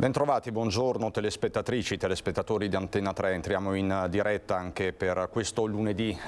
Bentrovati, buongiorno telespettatrici, telespettatori di Antenna 3. Entriamo in diretta anche per questo lunedì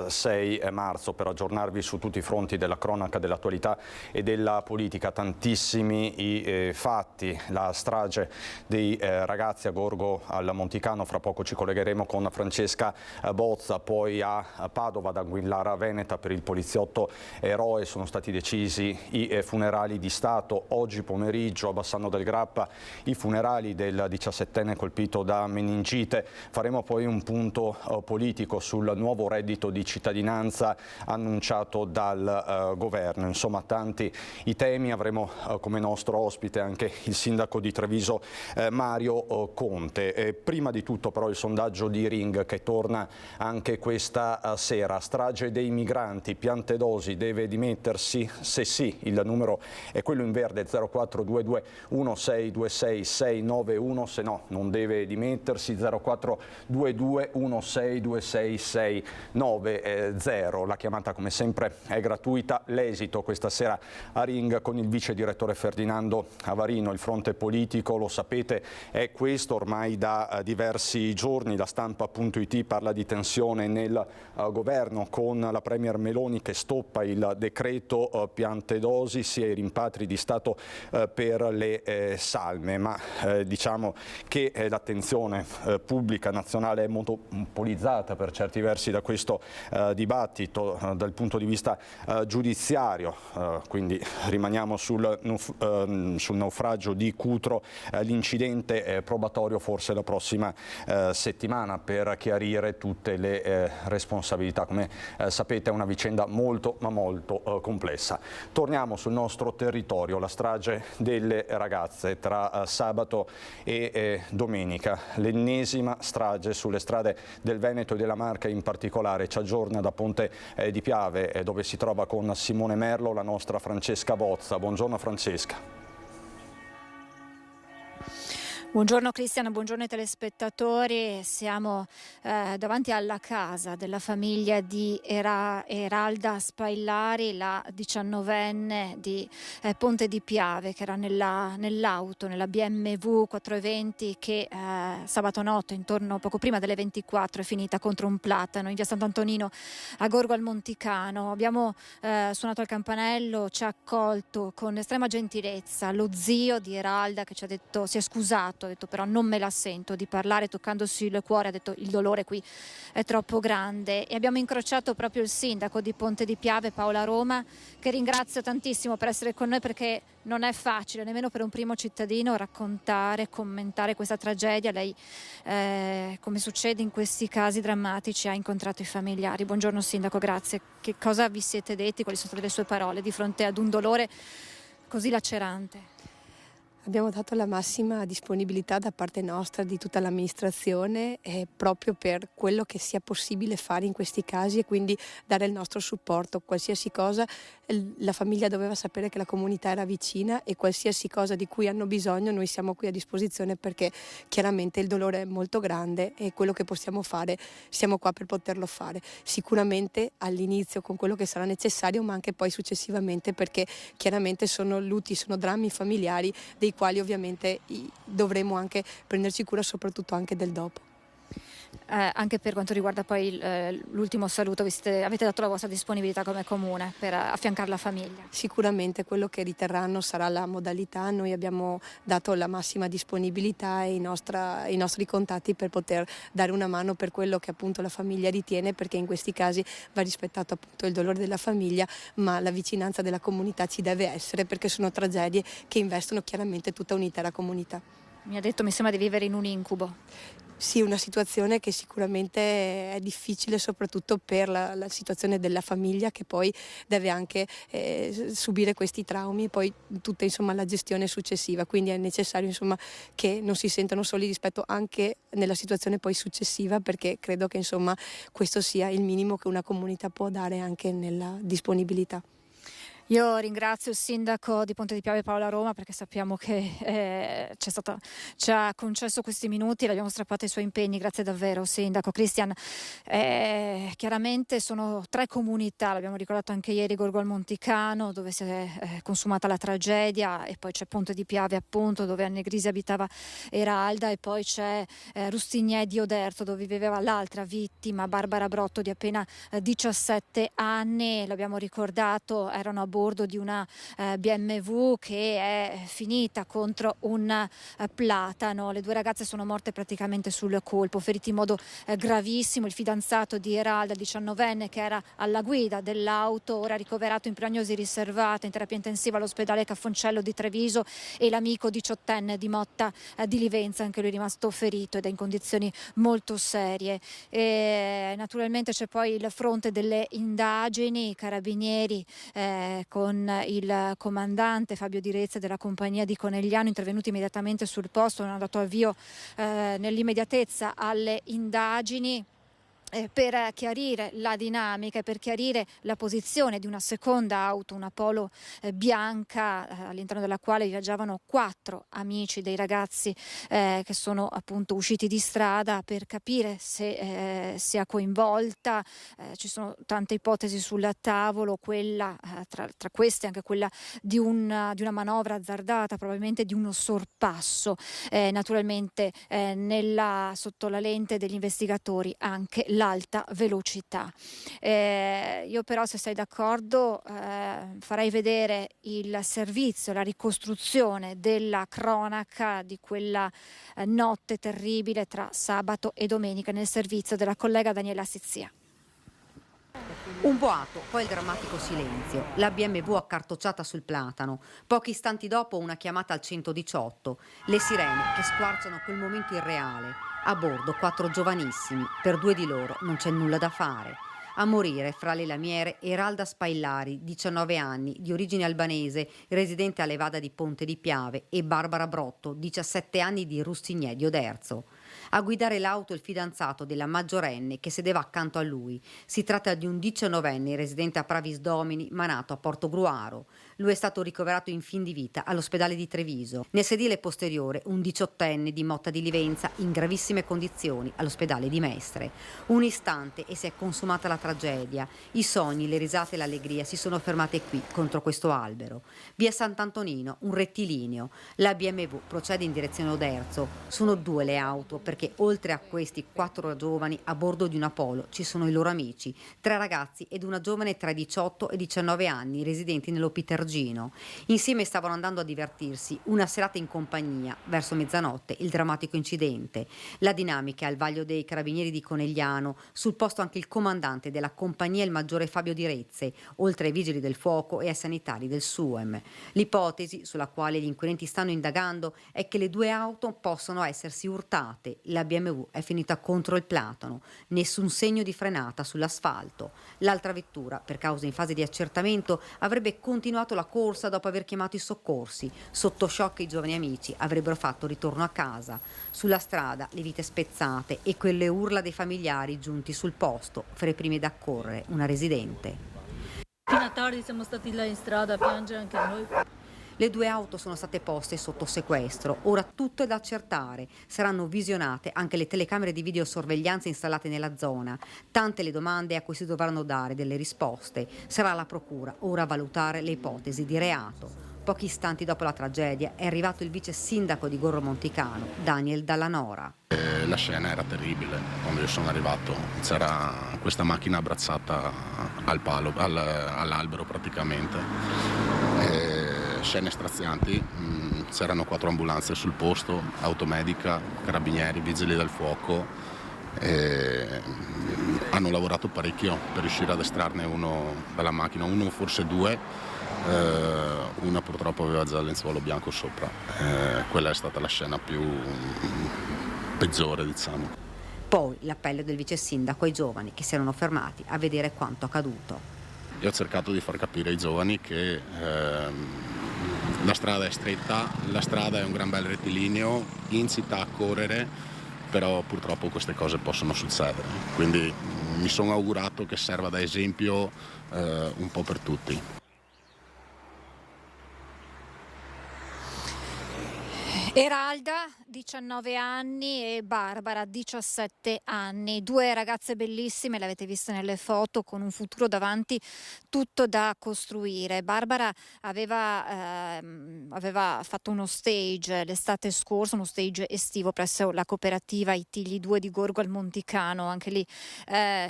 6 marzo per aggiornarvi su tutti i fronti della cronaca, dell'attualità e della politica. Tantissimi i fatti, la strage dei ragazzi a Gorgo al Monticano, fra poco ci collegheremo con Francesca Bozza, poi a Padova, ad Anguillara Veneta per il poliziotto eroe sono stati decisi i funerali di Stato. Oggi pomeriggio a Bassano del Grappa i funerali del 17enne colpito da meningite. Faremo poi un punto politico sul nuovo reddito di cittadinanza annunciato dal governo. Insomma, tanti i temi. Avremo come nostro ospite anche il sindaco di Treviso Mario Conte. Prima di tutto però il sondaggio di Ring che torna anche questa sera. Strage dei migranti, Piantedosi deve dimettersi? Se sì, il numero è quello in verde 0422 1626 691, se no non deve dimettersi. 0422 1626 690. La chiamata come sempre è gratuita. L'esito questa sera a Ring con il vice direttore Ferdinando Avarino. Il fronte politico, lo sapete, è questo ormai da diversi giorni. La Stampa.it parla di tensione nel governo con la premier Meloni che stoppa il decreto Piantedosi, sia i rimpatri di Stato per le salme, ma diciamo che l'attenzione pubblica nazionale è monopolizzata per certi versi da questo dibattito dal punto di vista giudiziario, quindi rimaniamo sul naufragio di Cutro. L'incidente probatorio forse la prossima settimana per chiarire tutte le responsabilità. Come sapete è una vicenda molto ma molto complessa. Torniamo sul nostro territorio, la strage delle ragazze tra sabato e domenica, l'ennesima strage sulle strade del Veneto e della Marca in particolare. Ci aggiorna da Ponte di Piave dove si trova con Simone Merlo la nostra Francesca Bozza. Buongiorno Francesca. Buongiorno Cristiano, buongiorno ai telespettatori. Siamo davanti alla casa della famiglia di Eralda Spaillari, la 19enne di Ponte di Piave, che era nell'auto, nella BMW 420 che sabato notte, intorno poco prima delle 24, è finita contro un platano in via Sant'Antonino a Gorgo al Monticano. Abbiamo suonato al campanello, ci ha accolto con estrema gentilezza lo zio di Eralda che ci ha detto, si è scusato, ha detto però non me la sento di parlare, toccandosi il cuore, ha detto il dolore qui è troppo grande. E abbiamo incrociato proprio il sindaco di Ponte di Piave, Paola Roma, che ringrazio tantissimo per essere con noi, perché non è facile nemmeno per un primo cittadino raccontare, commentare questa tragedia. Lei, come succede in questi casi drammatici, ha incontrato i familiari. Buongiorno sindaco, grazie. Che cosa vi siete detti? Quali sono state le sue parole di fronte ad un dolore così lacerante? Abbiamo dato la massima disponibilità da parte nostra, di tutta l'amministrazione, proprio per quello che sia possibile fare in questi casi, e quindi dare il nostro supporto. Qualsiasi cosa, la famiglia doveva sapere che la comunità era vicina, e qualsiasi cosa di cui hanno bisogno noi siamo qui a disposizione, perché chiaramente il dolore è molto grande e quello che possiamo fare siamo qua per poterlo fare. Sicuramente all'inizio con quello che sarà necessario, ma anche poi successivamente, perché chiaramente sono lutti, sono drammi familiari dei quali ovviamente dovremo anche prenderci cura, soprattutto anche del dopo. Anche per quanto riguarda poi l'ultimo saluto, avete dato la vostra disponibilità come comune per affiancare la famiglia? Sicuramente quello che riterranno sarà la modalità. Noi abbiamo dato la massima disponibilità e i nostri contatti per poter dare una mano per quello che appunto la famiglia ritiene, perché in questi casi va rispettato appunto il dolore della famiglia, ma la vicinanza della comunità ci deve essere, perché sono tragedie che investono chiaramente tutta un'intera comunità. Mi ha detto, mi sembra di vivere in un incubo. Sì, una situazione che sicuramente è difficile, soprattutto per la situazione della famiglia, che poi deve anche subire questi traumi e poi tutta la gestione successiva. Quindi è necessario che non si sentano soli rispetto anche nella situazione poi successiva, perché credo che questo sia il minimo che una comunità può dare anche nella disponibilità. Io ringrazio il sindaco di Ponte di Piave Paola Roma, perché sappiamo che ci ha concesso questi minuti, l'abbiamo strappata ai suoi impegni. Grazie davvero, sindaco. Cristian, chiaramente sono 3 comunità, l'abbiamo ricordato anche ieri, Gorgo al Monticano, dove si è consumata la tragedia, e poi c'è Ponte di Piave, appunto, dove a Negrisi abitava Eralda, e poi c'è Rustignè di Oderzo, dove viveva l'altra vittima, Barbara Brotto, di appena 17 anni. L'abbiamo ricordato, erano a bordo di una BMW che è finita contro un platano. Le 2 ragazze sono morte praticamente sul colpo, feriti in modo gravissimo. Il fidanzato di Eralda, 19enne, che era alla guida dell'auto, ora ricoverato in prognosi riservata in terapia intensiva all'ospedale Caffoncello di Treviso, e l'amico 18enne di Motta di Livenza, anche lui rimasto ferito ed è in condizioni molto serie. E naturalmente c'è poi il fronte delle indagini, i carabinieri con il comandante Fabio Di Rezze della compagnia di Conegliano, intervenuti immediatamente sul posto, hanno dato avvio nell'immediatezza alle indagini per chiarire la dinamica e per chiarire la posizione di una seconda auto, una Polo bianca, all'interno della quale viaggiavano 4 amici dei ragazzi che sono appunto usciti di strada, per capire se sia coinvolta. Ci sono tante ipotesi sul tavolo, quella tra queste anche quella di una manovra azzardata, probabilmente di uno sorpasso, naturalmente sotto la lente degli investigatori anche l'alta velocità. Io però, se sei d'accordo, farei vedere il servizio, la ricostruzione della cronaca di quella notte terribile tra sabato e domenica, nel servizio della collega Daniela Sizzia. Un boato, poi il drammatico silenzio, la BMW accartocciata sul platano, pochi istanti dopo una chiamata al 118, le sirene che squarciano quel momento irreale, a bordo 4 giovanissimi, per 2 di loro non c'è nulla da fare. A morire fra le lamiere Eralda Spaillari, 19 anni, di origine albanese, residente a Levada di Ponte di Piave, e Barbara Brotto, 17 anni, di Rustignè di Oderzo. A guidare l'auto il fidanzato della maggiorenne che sedeva accanto a lui. Si tratta di un 19enne residente a Pravis Domini, ma nato a Portogruaro. Lui è stato ricoverato in fin di vita all'ospedale di Treviso. Nel sedile posteriore un 18enne di Motta di Livenza in gravissime condizioni all'ospedale di Mestre. Un istante e si è consumata la tragedia. I sogni, le risate e l'allegria si sono fermate qui, contro questo albero. Via Sant'Antonino, un rettilineo. La BMW procede in direzione Oderzo. Sono 2 le auto, perché oltre a questi 4 giovani a bordo di una Polo ci sono i loro amici, 3 ragazzi ed una giovane tra i 18 e i 19 anni residenti nell'Opitergino. Insieme stavano andando a divertirsi, una serata in compagnia. Verso mezzanotte il drammatico incidente. La dinamica al vaglio dei carabinieri di Conegliano, sul posto anche il comandante della compagnia, il maggiore Fabio Di Rezze, oltre ai vigili del fuoco e ai sanitari del SUEM. L'ipotesi sulla quale gli inquirenti stanno indagando è che le 2 auto possono essersi urtate. La BMW è finita contro il platano, nessun segno di frenata sull'asfalto. L'altra vettura, per cause in fase di accertamento, avrebbe continuato la corsa dopo aver chiamato i soccorsi. Sotto shock i giovani amici avrebbero fatto ritorno a casa. Sulla strada le vite spezzate e quelle urla dei familiari giunti sul posto, fra i primi ad accorrere una residente. Fino a tardi siamo stati là in strada a piangere anche noi. Le 2 auto sono state poste sotto sequestro, ora tutto è da accertare. Saranno visionate anche le telecamere di videosorveglianza installate nella zona. Tante le domande a cui si dovranno dare delle risposte. Sarà la procura ora a valutare le ipotesi di reato. Pochi istanti dopo la tragedia è arrivato il vice sindaco di Gorro Monticano, Daniel Dallanora. La scena era terribile quando io sono arrivato, c'era questa macchina abbracciata al palo, all'albero praticamente. Scene strazianti, c'erano 4 ambulanze sul posto, automedica, carabinieri, vigili del fuoco. Hanno lavorato parecchio per riuscire ad estrarne uno dalla macchina, uno forse 2, una purtroppo aveva già il lenzuolo bianco sopra. Quella è stata la scena più peggiore, diciamo. Poi l'appello del vice sindaco ai giovani che si erano fermati a vedere quanto accaduto. Io ho cercato di far capire ai giovani che la strada è stretta, la strada è un gran bel rettilineo, incita a correre, però purtroppo queste cose possono succedere. Quindi mi sono augurato che serva da esempio un po' per tutti. Eralda, 19 anni, e Barbara, 17 anni. Due ragazze bellissime, le avete viste nelle foto, con un futuro davanti tutto da costruire. Barbara aveva fatto uno stage l'estate scorsa, uno stage estivo presso la cooperativa I Tigli 2 di Gorgo al Monticano. Anche lì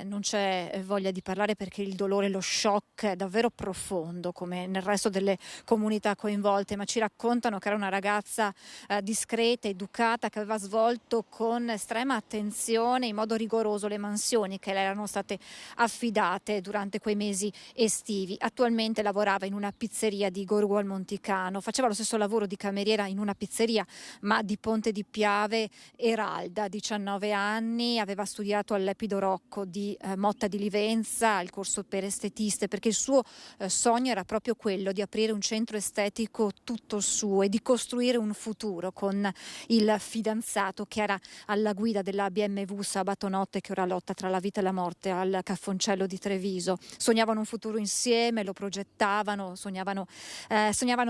non c'è voglia di parlare, perché il dolore, lo shock è davvero profondo, come nel resto delle comunità coinvolte, ma ci raccontano che era una ragazza discreta, educata, che aveva svolto con estrema attenzione, in modo rigoroso, le mansioni che le erano state affidate durante quei mesi estivi. Attualmente lavorava in una pizzeria di Gorgo al Monticano, faceva lo stesso lavoro di cameriera in una pizzeria, ma di Ponte di Piave. Eralda, 19 anni, aveva studiato all'Epido Rocco di Motta di Livenza, il corso per estetiste, perché il suo sogno era proprio quello di aprire un centro estetico tutto suo e di costruire un futuro con il fidanzato che era alla guida della BMW sabato notte, che ora lotta tra la vita e la morte al Caffoncello di Treviso. Sognavano un futuro insieme, lo progettavano, sognavano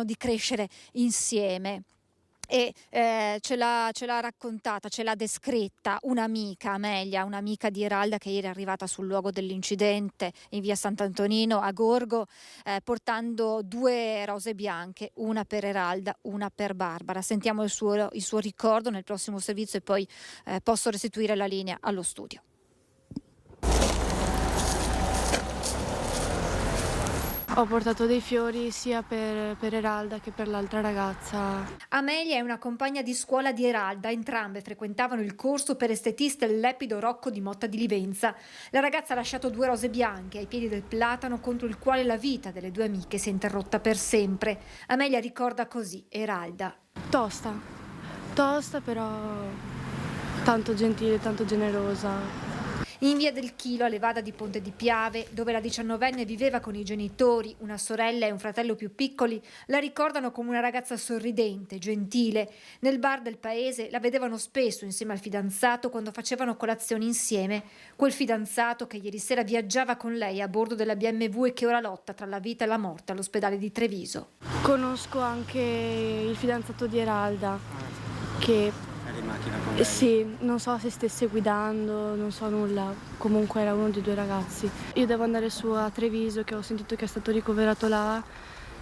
di crescere insieme. E ce l'ha raccontata, ce l'ha descritta un'amica, Amelia, un'amica di Eralda, che ieri è arrivata sul luogo dell'incidente in via Sant'Antonino a Gorgo, portando 2 rose bianche, una per Eralda, una per Barbara. Sentiamo il suo ricordo nel prossimo servizio e poi posso restituire la linea allo studio. Ho portato dei fiori sia per Eralda che per l'altra ragazza. Amelia è una compagna di scuola di Eralda, entrambe frequentavano il corso per estetista all'Epido Rocco di Motta di Livenza. La ragazza ha lasciato 2 rose bianche ai piedi del platano, contro il quale la vita delle 2 amiche si è interrotta per sempre. Amelia ricorda così Eralda. Tosta però tanto gentile, tanto generosa. In via del Chilo, a Levada di Ponte di Piave, dove la 19enne viveva con i genitori, una sorella e un fratello più piccoli, la ricordano come una ragazza sorridente, gentile. Nel bar del paese la vedevano spesso insieme al fidanzato quando facevano colazioni insieme. Quel fidanzato che ieri sera viaggiava con lei a bordo della BMW e che ora lotta tra la vita e la morte all'ospedale di Treviso. Conosco anche il fidanzato di Eralda, che sì, non so se stesse guidando, non so nulla, comunque era uno dei 2 ragazzi. Io devo andare su a Treviso, che ho sentito che è stato ricoverato là,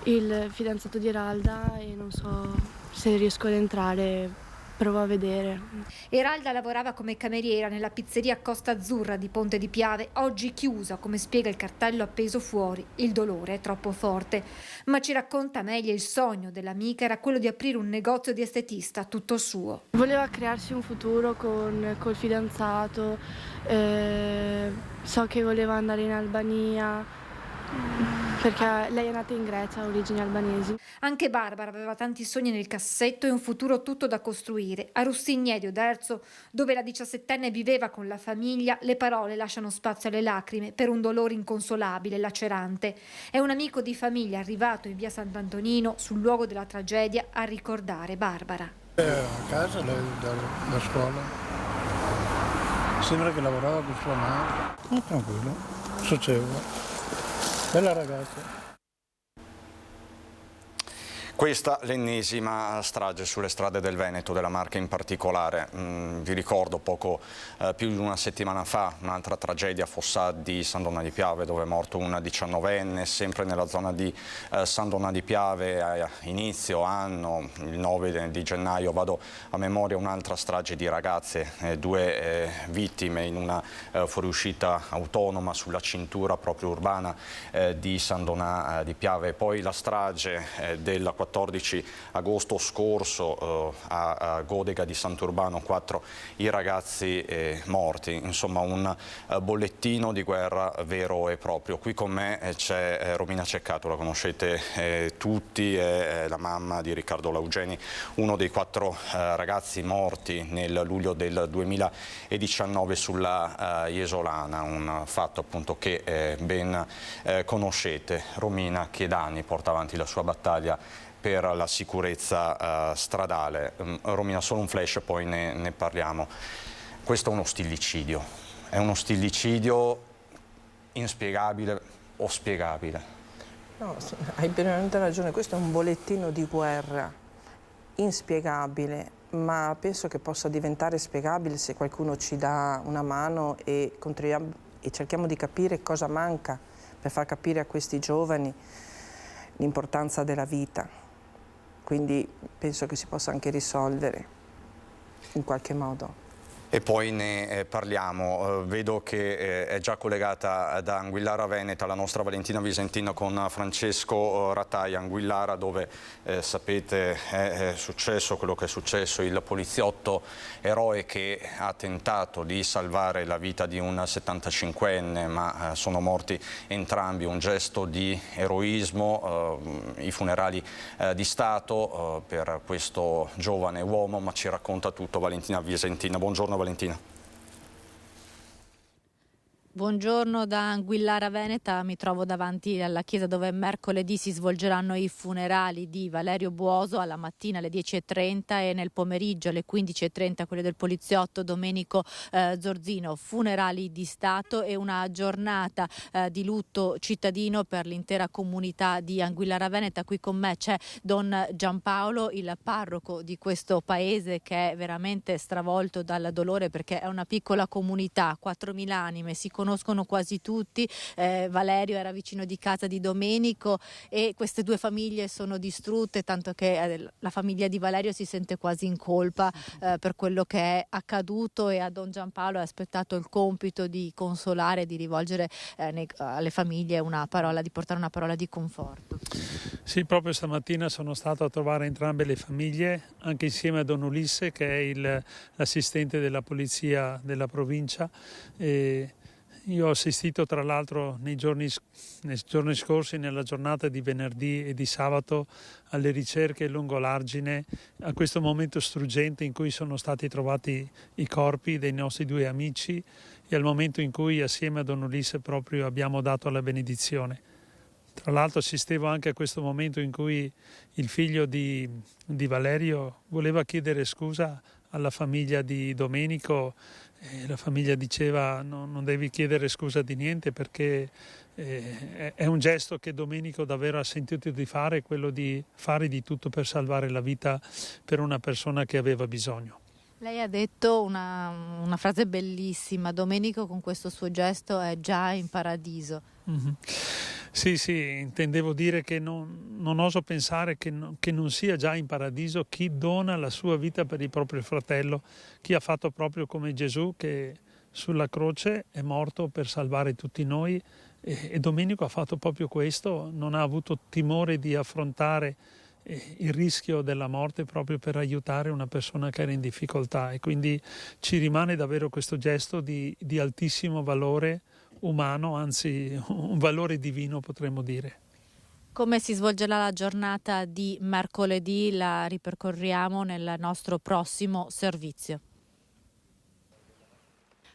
il fidanzato di Eralda, e non so se riesco ad entrare. Provo a vedere. Eralda lavorava come cameriera nella pizzeria Costa Azzurra di Ponte di Piave, oggi chiusa, come spiega il cartello appeso fuori. Il dolore è troppo forte. Ma ci racconta meglio, il sogno dell'amica era quello di aprire un negozio di estetista tutto suo. Voleva crearsi un futuro col fidanzato, so che voleva andare in Albania, perché lei è nata in Grecia, ha origini albanesi. Anche Barbara aveva tanti sogni nel cassetto e un futuro tutto da costruire. A Rustignedio d'Erzo, dove la 17enne viveva con la famiglia, le parole lasciano spazio alle lacrime per un dolore inconsolabile, lacerante. È un amico di famiglia arrivato in via Sant'Antonino, sul luogo della tragedia, a ricordare Barbara. A casa da scuola, sembra che lavorava con sua madre, tranquillo, socievole. Bella ragazza. Questa l'ennesima strage sulle strade del Veneto, della Marca in particolare. Vi ricordo più di una settimana fa un'altra tragedia a Fossà di San Donà di Piave, dove è morto una 19enne, sempre nella zona di San Donà di Piave a inizio anno, il 9 di gennaio. Vado a memoria un'altra strage di ragazze, 2 vittime in una fuoriuscita autonoma sulla cintura proprio urbana di San Donà di Piave. Poi la strage del 14 agosto scorso a Godega di Sant'Urbano, 4 i ragazzi morti, insomma un bollettino di guerra vero e proprio. Qui con me c'è Romina Ceccato, la conoscete tutti, è la mamma di Riccardo Laugeni, uno dei 4 ragazzi morti nel luglio del 2019 sulla Jesolana, un fatto appunto che ben conoscete. Romina, che da anni porta avanti la sua battaglia per la sicurezza stradale. Romina, solo un flash, poi ne parliamo. Questo è uno stillicidio inspiegabile o spiegabile? No, hai pienamente ragione, questo è un bollettino di guerra inspiegabile, ma penso che possa diventare spiegabile se qualcuno ci dà una mano e cerchiamo di capire cosa manca per far capire a questi giovani l'importanza della vita. Quindi penso che si possa anche risolvere in qualche modo. E poi ne parliamo. Vedo che è già collegata da Anguillara Veneta la nostra Valentina Visentina con Francesco Rattai. Anguillara, dove sapete è successo quello che è successo, il poliziotto eroe che ha tentato di salvare la vita di un 75enne, ma sono morti entrambi. Un gesto di eroismo, i funerali di Stato per questo giovane uomo, ma ci racconta tutto Valentina Visentina. Buongiorno Valentina. Buongiorno da Anguillara Veneta, mi trovo davanti alla chiesa dove mercoledì si svolgeranno i funerali di Valerio Buoso, alla mattina alle 10:30 e nel pomeriggio alle 15:30 quelli del poliziotto Domenico Zorzino. Funerali di Stato e una giornata di lutto cittadino per l'intera comunità di Anguillara Veneta. Qui con me c'è Don Giampaolo, il parroco di questo paese, che è veramente stravolto dal dolore perché è una piccola comunità, 4.000 anime, si conoscono quasi tutti. Valerio era vicino di casa di Domenico e queste due famiglie sono distrutte, tanto che la famiglia di Valerio si sente quasi in colpa per quello che è accaduto, e a Don Giampaolo è aspettato il compito di consolare, di rivolgere alle famiglie una parola, di portare una parola di conforto. Sì, proprio stamattina sono stato a trovare entrambe le famiglie, anche insieme a Don Ulisse, che è l'assistente della polizia della provincia. Io ho assistito tra l'altro nei giorni scorsi, nella giornata di venerdì e di sabato, alle ricerche lungo l'argine, a questo momento struggente in cui sono stati trovati i corpi dei nostri due amici e al momento in cui assieme a Don Ulisse proprio abbiamo dato la benedizione. Tra l'altro assistevo anche a questo momento in cui il figlio di Valerio voleva chiedere scusa alla famiglia di Domenico. La famiglia diceva non devi chiedere scusa di niente, perché è un gesto che Domenico davvero ha sentito di fare, quello di fare di tutto per salvare la vita per una persona che aveva bisogno. Lei ha detto una frase bellissima: Domenico con questo suo gesto è già in paradiso. Mm-hmm. Sì, intendevo dire che non oso pensare che non sia già in paradiso chi dona la sua vita per il proprio fratello, chi ha fatto proprio come Gesù, che sulla croce è morto per salvare tutti noi, e Domenico ha fatto proprio questo, non ha avuto timore di affrontare il rischio della morte proprio per aiutare una persona che era in difficoltà, e quindi ci rimane davvero questo gesto di altissimo valore umano, anzi un valore divino potremmo dire. Come si svolgerà la giornata di mercoledì la ripercorriamo nel nostro prossimo servizio.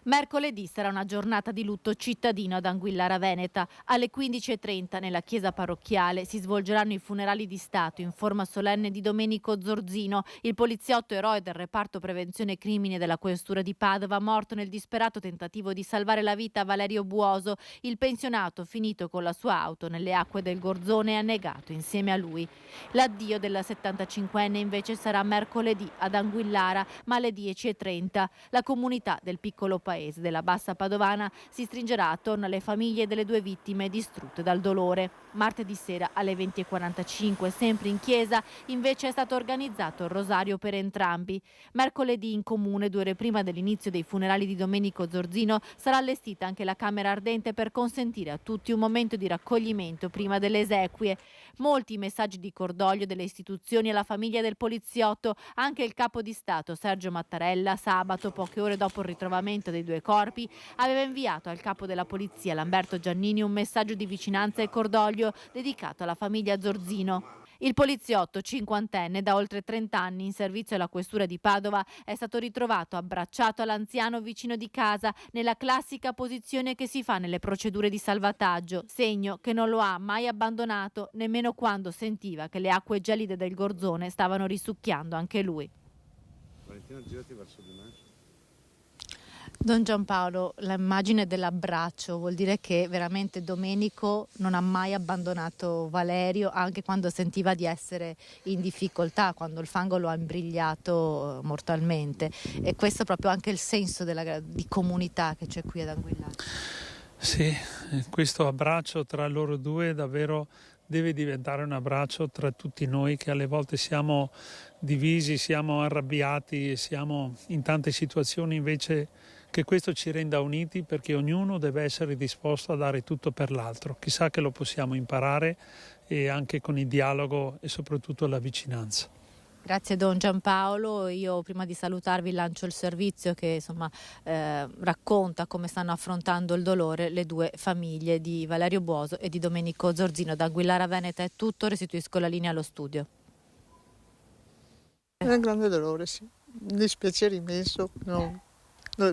Mercoledì sarà una giornata di lutto cittadino ad Anguillara Veneta. Alle 15:30 nella chiesa parrocchiale si svolgeranno i funerali di Stato in forma solenne di Domenico Zorzino, il poliziotto eroe del reparto prevenzione crimine della questura di Padova, morto nel disperato tentativo di salvare la vita a Valerio Buoso, il pensionato finito con la sua auto nelle acque del Gorzone e annegato insieme a lui. L'addio della 75enne invece sarà mercoledì ad Anguillara, ma alle 10:30. La comunità del piccolo paese della Bassa Padovana si stringerà attorno alle famiglie delle due vittime distrutte dal dolore. Martedì sera alle 20:45, sempre in chiesa, invece è stato organizzato il rosario per entrambi. Mercoledì in comune, 2 ore prima dell'inizio dei funerali di Domenico Zorzino, sarà allestita anche la camera ardente per consentire a tutti un momento di raccoglimento prima delle esequie. Molti messaggi di cordoglio delle istituzioni alla famiglia del poliziotto, anche il capo di Stato Sergio Mattarella sabato, poche ore dopo il ritrovamento dei due corpi, aveva inviato al capo della polizia Lamberto Giannini un messaggio di vicinanza e cordoglio dedicato alla famiglia Zorzino. Il poliziotto, cinquantenne, da oltre 30 anni in servizio alla questura di Padova, è stato ritrovato abbracciato all'anziano vicino di casa, nella classica posizione che si fa nelle procedure di salvataggio, segno che non lo ha mai abbandonato nemmeno quando sentiva che le acque gelide del Gorzone stavano risucchiando anche lui. Valentina, girati verso di me. Don Giampaolo, l'immagine dell'abbraccio vuol dire che veramente Domenico non ha mai abbandonato Valerio, anche quando sentiva di essere in difficoltà, quando il fango lo ha imbrigliato mortalmente. E questo è proprio anche il senso di comunità che c'è qui ad Anguillara. Sì, questo abbraccio tra loro due davvero deve diventare un abbraccio tra tutti noi che alle volte siamo divisi, siamo arrabbiati e siamo in tante situazioni, invece che questo ci renda uniti, perché ognuno deve essere disposto a dare tutto per l'altro. Chissà che lo possiamo imparare, e anche con il dialogo e soprattutto la vicinanza. Grazie Don Giampaolo. Io prima di salutarvi lancio il servizio che racconta come stanno affrontando il dolore le due famiglie di Valerio Buoso e di Domenico Zorzino. Da Anguillara Veneta è tutto, restituisco la linea allo studio. È un grande dolore, sì. Un dispiacere immenso, no.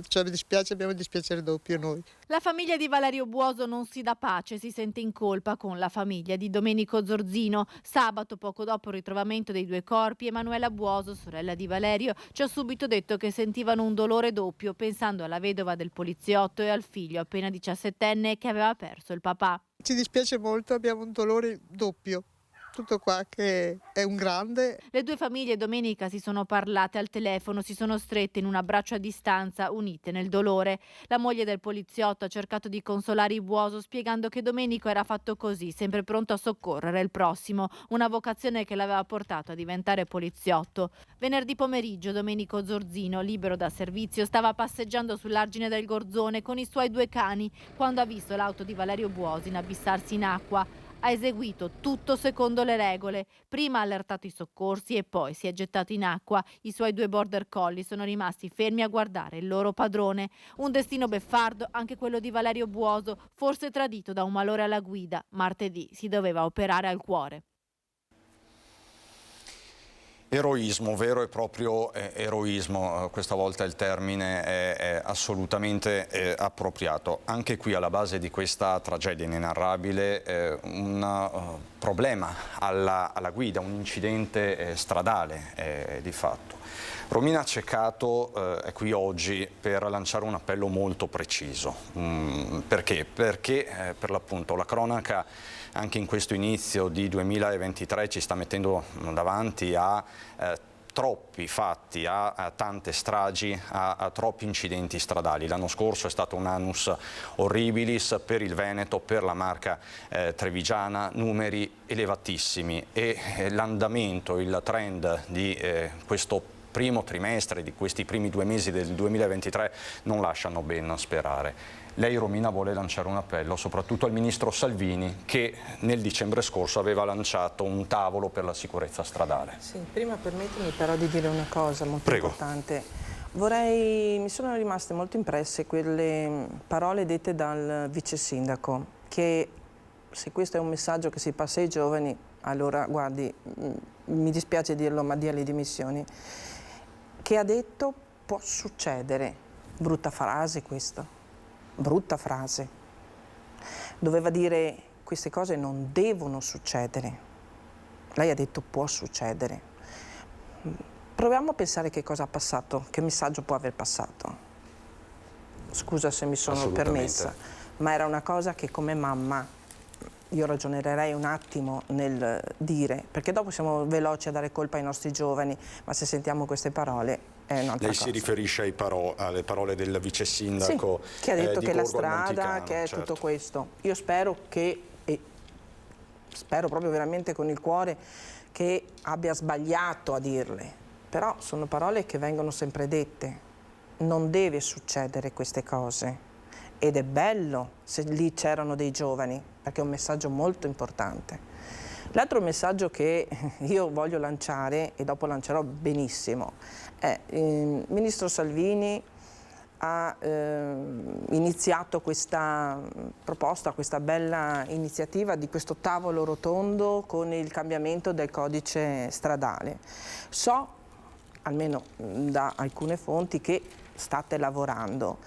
Ci dispiace, abbiamo il dispiacere doppio noi. La famiglia di Valerio Buoso non si dà pace, si sente in colpa con la famiglia di Domenico Zorzino. Sabato, poco dopo il ritrovamento dei due corpi, Emanuela Buoso, sorella di Valerio, ci ha subito detto che sentivano un dolore doppio, pensando alla vedova del poliziotto e al figlio appena 17enne che aveva perso il papà. Ci dispiace molto, abbiamo un dolore doppio. Tutto qua che è un grande. Le due famiglie domenica si sono parlate al telefono, si sono strette in un abbraccio a distanza, unite nel dolore. La moglie del poliziotto ha cercato di consolare i Buoso spiegando che Domenico era fatto così, sempre pronto a soccorrere il prossimo, una vocazione che l'aveva portato a diventare poliziotto. Venerdì pomeriggio Domenico Zorzino, libero da servizio, stava passeggiando sull'argine del Gorzone con i suoi due cani quando ha visto l'auto di Valerio Buoso inabissarsi in acqua. Ha eseguito tutto secondo le regole. Prima ha allertato i soccorsi e poi si è gettato in acqua. I suoi due border collie sono rimasti fermi a guardare il loro padrone. Un destino beffardo anche quello di Valerio Buoso, forse tradito da un malore alla guida. Martedì si doveva operare al cuore. Eroismo, vero e proprio eroismo, questa volta il termine è assolutamente appropriato. Anche qui alla base di questa tragedia inenarrabile un problema alla guida, un incidente stradale di fatto. Romina Ceccato è qui oggi per lanciare un appello molto preciso. Perché? Perché per l'appunto la cronaca anche in questo inizio di 2023 ci sta mettendo davanti a troppi fatti, a tante stragi, a troppi incidenti stradali. L'anno scorso è stato un annus horribilis per il Veneto, per la Marca trevigiana, numeri elevatissimi, e l'andamento, il trend di questo primo trimestre, di questi primi 2 mesi del 2023 non lasciano ben sperare. Lei, Romina, vuole lanciare un appello soprattutto al ministro Salvini, che nel dicembre scorso aveva lanciato un tavolo per la sicurezza stradale. Sì, prima permettimi però di dire una cosa molto importante. Mi sono rimaste molto impresse quelle parole dette dal vice sindaco, che se questo è un messaggio che si passa ai giovani, allora guardi, mi dispiace dirlo, ma dia le dimissioni, che ha detto può succedere. Brutta frase questa, brutta frase. Doveva dire queste cose non devono succedere. Lei ha detto può succedere. Proviamo a pensare che cosa ha passato, che messaggio può aver passato. Scusa se mi sono permessa, ma era una cosa che come mamma io ragionerei un attimo nel dire, perché dopo siamo veloci a dare colpa ai nostri giovani, ma se sentiamo queste parole è un'altra cosa. Lei si riferisce alle parole del vice sindaco, sì, che ha detto che la strada, che è certo. Tutto questo. Io spero che, e spero proprio veramente con il cuore, che abbia sbagliato a dirle, però sono parole che vengono sempre dette. Non deve succedere queste cose. Ed è bello se lì c'erano dei giovani, perché è un messaggio molto importante. L'altro messaggio che io voglio lanciare, e dopo lancerò benissimo, è il ministro Salvini ha iniziato questa proposta, questa bella iniziativa di questo tavolo rotondo con il cambiamento del codice stradale. So, almeno da alcune fonti, che state lavorando.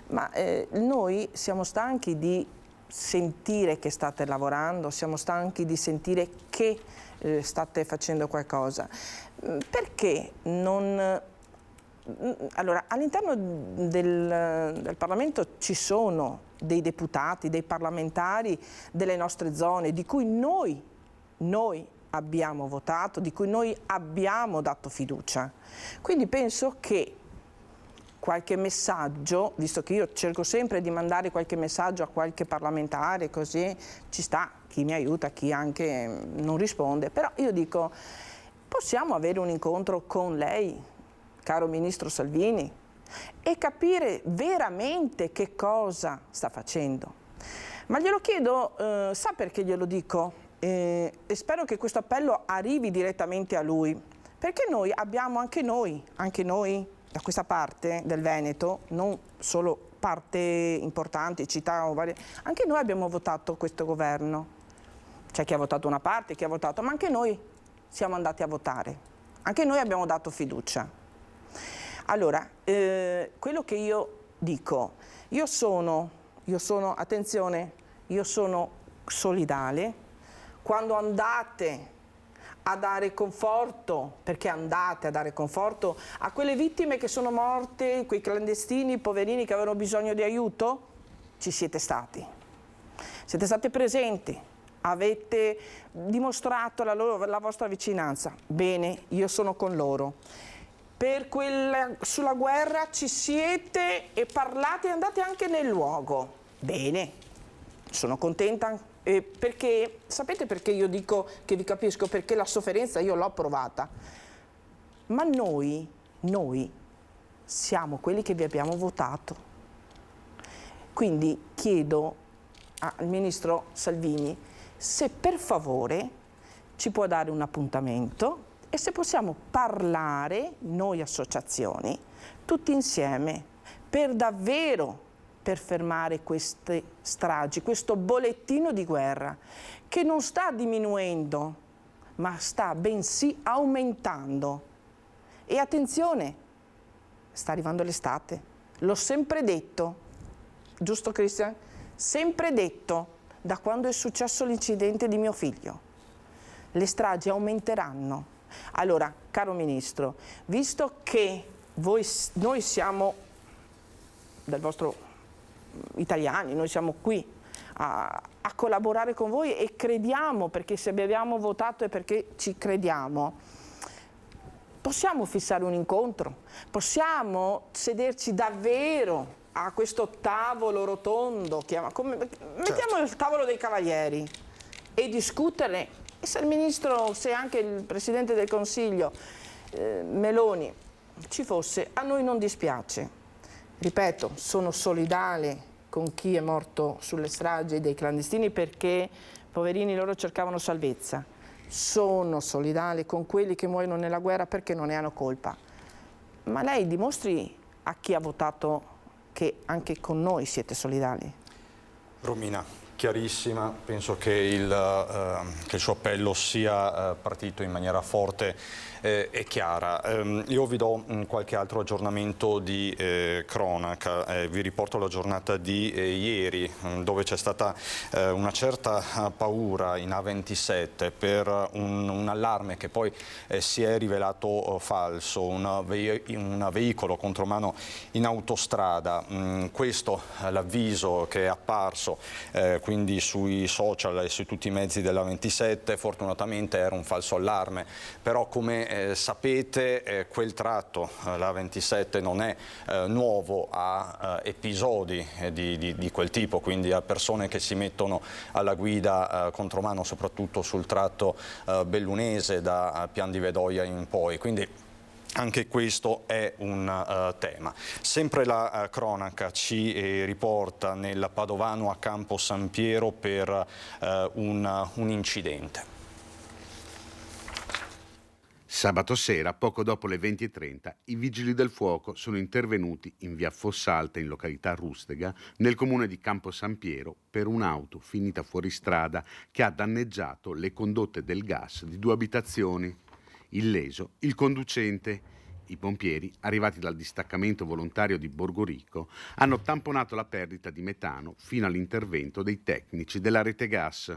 Ma noi siamo stanchi di sentire che state lavorando, siamo stanchi di sentire che state facendo qualcosa. Perché non allora, all'interno del Parlamento ci sono dei deputati, dei parlamentari delle nostre zone di cui noi abbiamo votato, di cui noi abbiamo dato fiducia. Quindi penso che qualche messaggio, visto che io cerco sempre di mandare qualche messaggio a qualche parlamentare, così ci sta chi mi aiuta, chi anche non risponde, però io dico, possiamo avere un incontro con lei, caro Ministro Salvini, e capire veramente che cosa sta facendo. Ma glielo chiedo, sa perché glielo dico? E spero che questo appello arrivi direttamente a lui, perché noi abbiamo anche noi da questa parte del Veneto, non solo parte importanti, città o varie, anche noi abbiamo votato questo governo. C'è chi ha votato una parte, chi ha votato, ma anche noi siamo andati a votare, anche noi abbiamo dato fiducia. Allora, quello che io dico, io sono, attenzione, io sono solidale. Quando andate a dare conforto, perché andate a dare conforto a quelle vittime che sono morte, quei clandestini, poverini che avevano bisogno di aiuto, ci siete stati. Siete stati presenti, avete dimostrato la vostra vicinanza. Bene, io sono con loro. Sulla guerra ci siete e parlate e andate anche nel luogo. Bene, sono contenta. Perché, sapete perché io dico che vi capisco? Perché la sofferenza io l'ho provata. Ma noi siamo quelli che vi abbiamo votato. Quindi chiedo al Ministro Salvini se per favore ci può dare un appuntamento e se possiamo parlare, noi associazioni, tutti insieme, per fermare queste stragi, questo bollettino di guerra, che non sta diminuendo, ma sta bensì aumentando. E attenzione, sta arrivando l'estate, l'ho sempre detto, giusto Cristian? Sempre detto, da quando è successo l'incidente di mio figlio. Le stragi aumenteranno. Allora, caro Ministro, visto che noi siamo del vostro italiani, noi siamo qui a collaborare con voi e crediamo, perché se abbiamo votato è perché ci crediamo. Possiamo fissare un incontro? Possiamo sederci davvero a questo tavolo rotondo, mettiamo il tavolo dei cavalieri e discutere? E se il Ministro, se anche il Presidente del Consiglio Meloni ci fosse, a noi non dispiace. Ripeto, sono solidale con chi è morto sulle stragi dei clandestini perché, poverini, loro cercavano salvezza. Sono solidale con quelli che muoiono nella guerra perché non ne hanno colpa. Ma lei dimostri a chi ha votato che anche con noi siete solidali. Romina, chiarissima, penso che il suo appello sia partito in maniera forte e chiara. Io vi do qualche altro aggiornamento di cronaca, vi riporto la giornata di ieri dove c'è stata una certa paura in A27 per un allarme che poi si è rivelato falso, un veicolo contromano in autostrada. Questo è l'avviso che è apparso quindi sui social e su tutti i mezzi dell'A27, fortunatamente era un falso allarme, però come sapete quel tratto, l'A27, non è nuovo a episodi di quel tipo, quindi a persone che si mettono alla guida contromano, soprattutto sul tratto bellunese da Pian di Vedoia in poi. Quindi anche questo è un tema. Sempre la cronaca ci riporta nel Padovano a Campo San Piero per un incidente. Sabato sera, poco dopo le 20:30, i vigili del fuoco sono intervenuti in via Fossalta, in località Rustega, nel comune di Campo San Piero, per un'auto finita fuori strada che ha danneggiato le condotte del gas di 2 abitazioni. Illeso il conducente. I pompieri, arrivati dal distaccamento volontario di Borgorico, hanno tamponato la perdita di metano fino all'intervento dei tecnici della rete gas.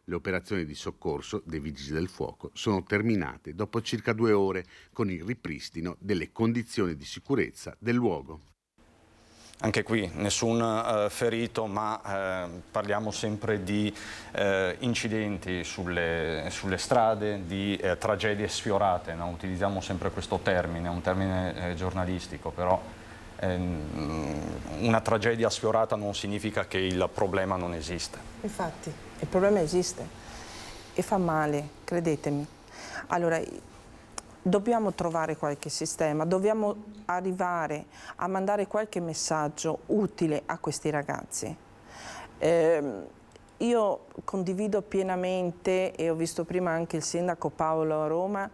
Le operazioni di soccorso dei vigili del fuoco sono terminate dopo circa 2 ore con il ripristino delle condizioni di sicurezza del luogo. Anche qui nessun ferito, ma parliamo sempre di incidenti sulle strade, di tragedie sfiorate, no? Utilizziamo sempre questo termine, è un termine giornalistico, però una tragedia sfiorata non significa che il problema non esiste. Infatti, il problema esiste e fa male, credetemi. Allora, dobbiamo trovare qualche sistema, dobbiamo arrivare a mandare qualche messaggio utile a questi ragazzi. Io condivido pienamente, e ho visto prima anche il sindaco Paolo a Roma,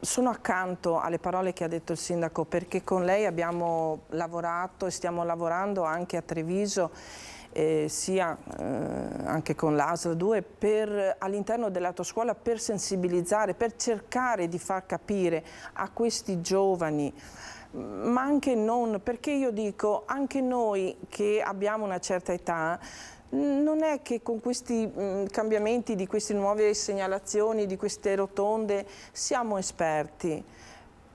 sono accanto alle parole che ha detto il sindaco, perché con lei abbiamo lavorato e stiamo lavorando anche a Treviso, sia anche con l'ASL 2 all'interno dell'autoscuola, per sensibilizzare, per cercare di far capire a questi giovani, ma anche non, perché io dico anche noi che abbiamo una certa età, non è che con questi cambiamenti, di queste nuove segnalazioni, di queste rotonde siamo esperti.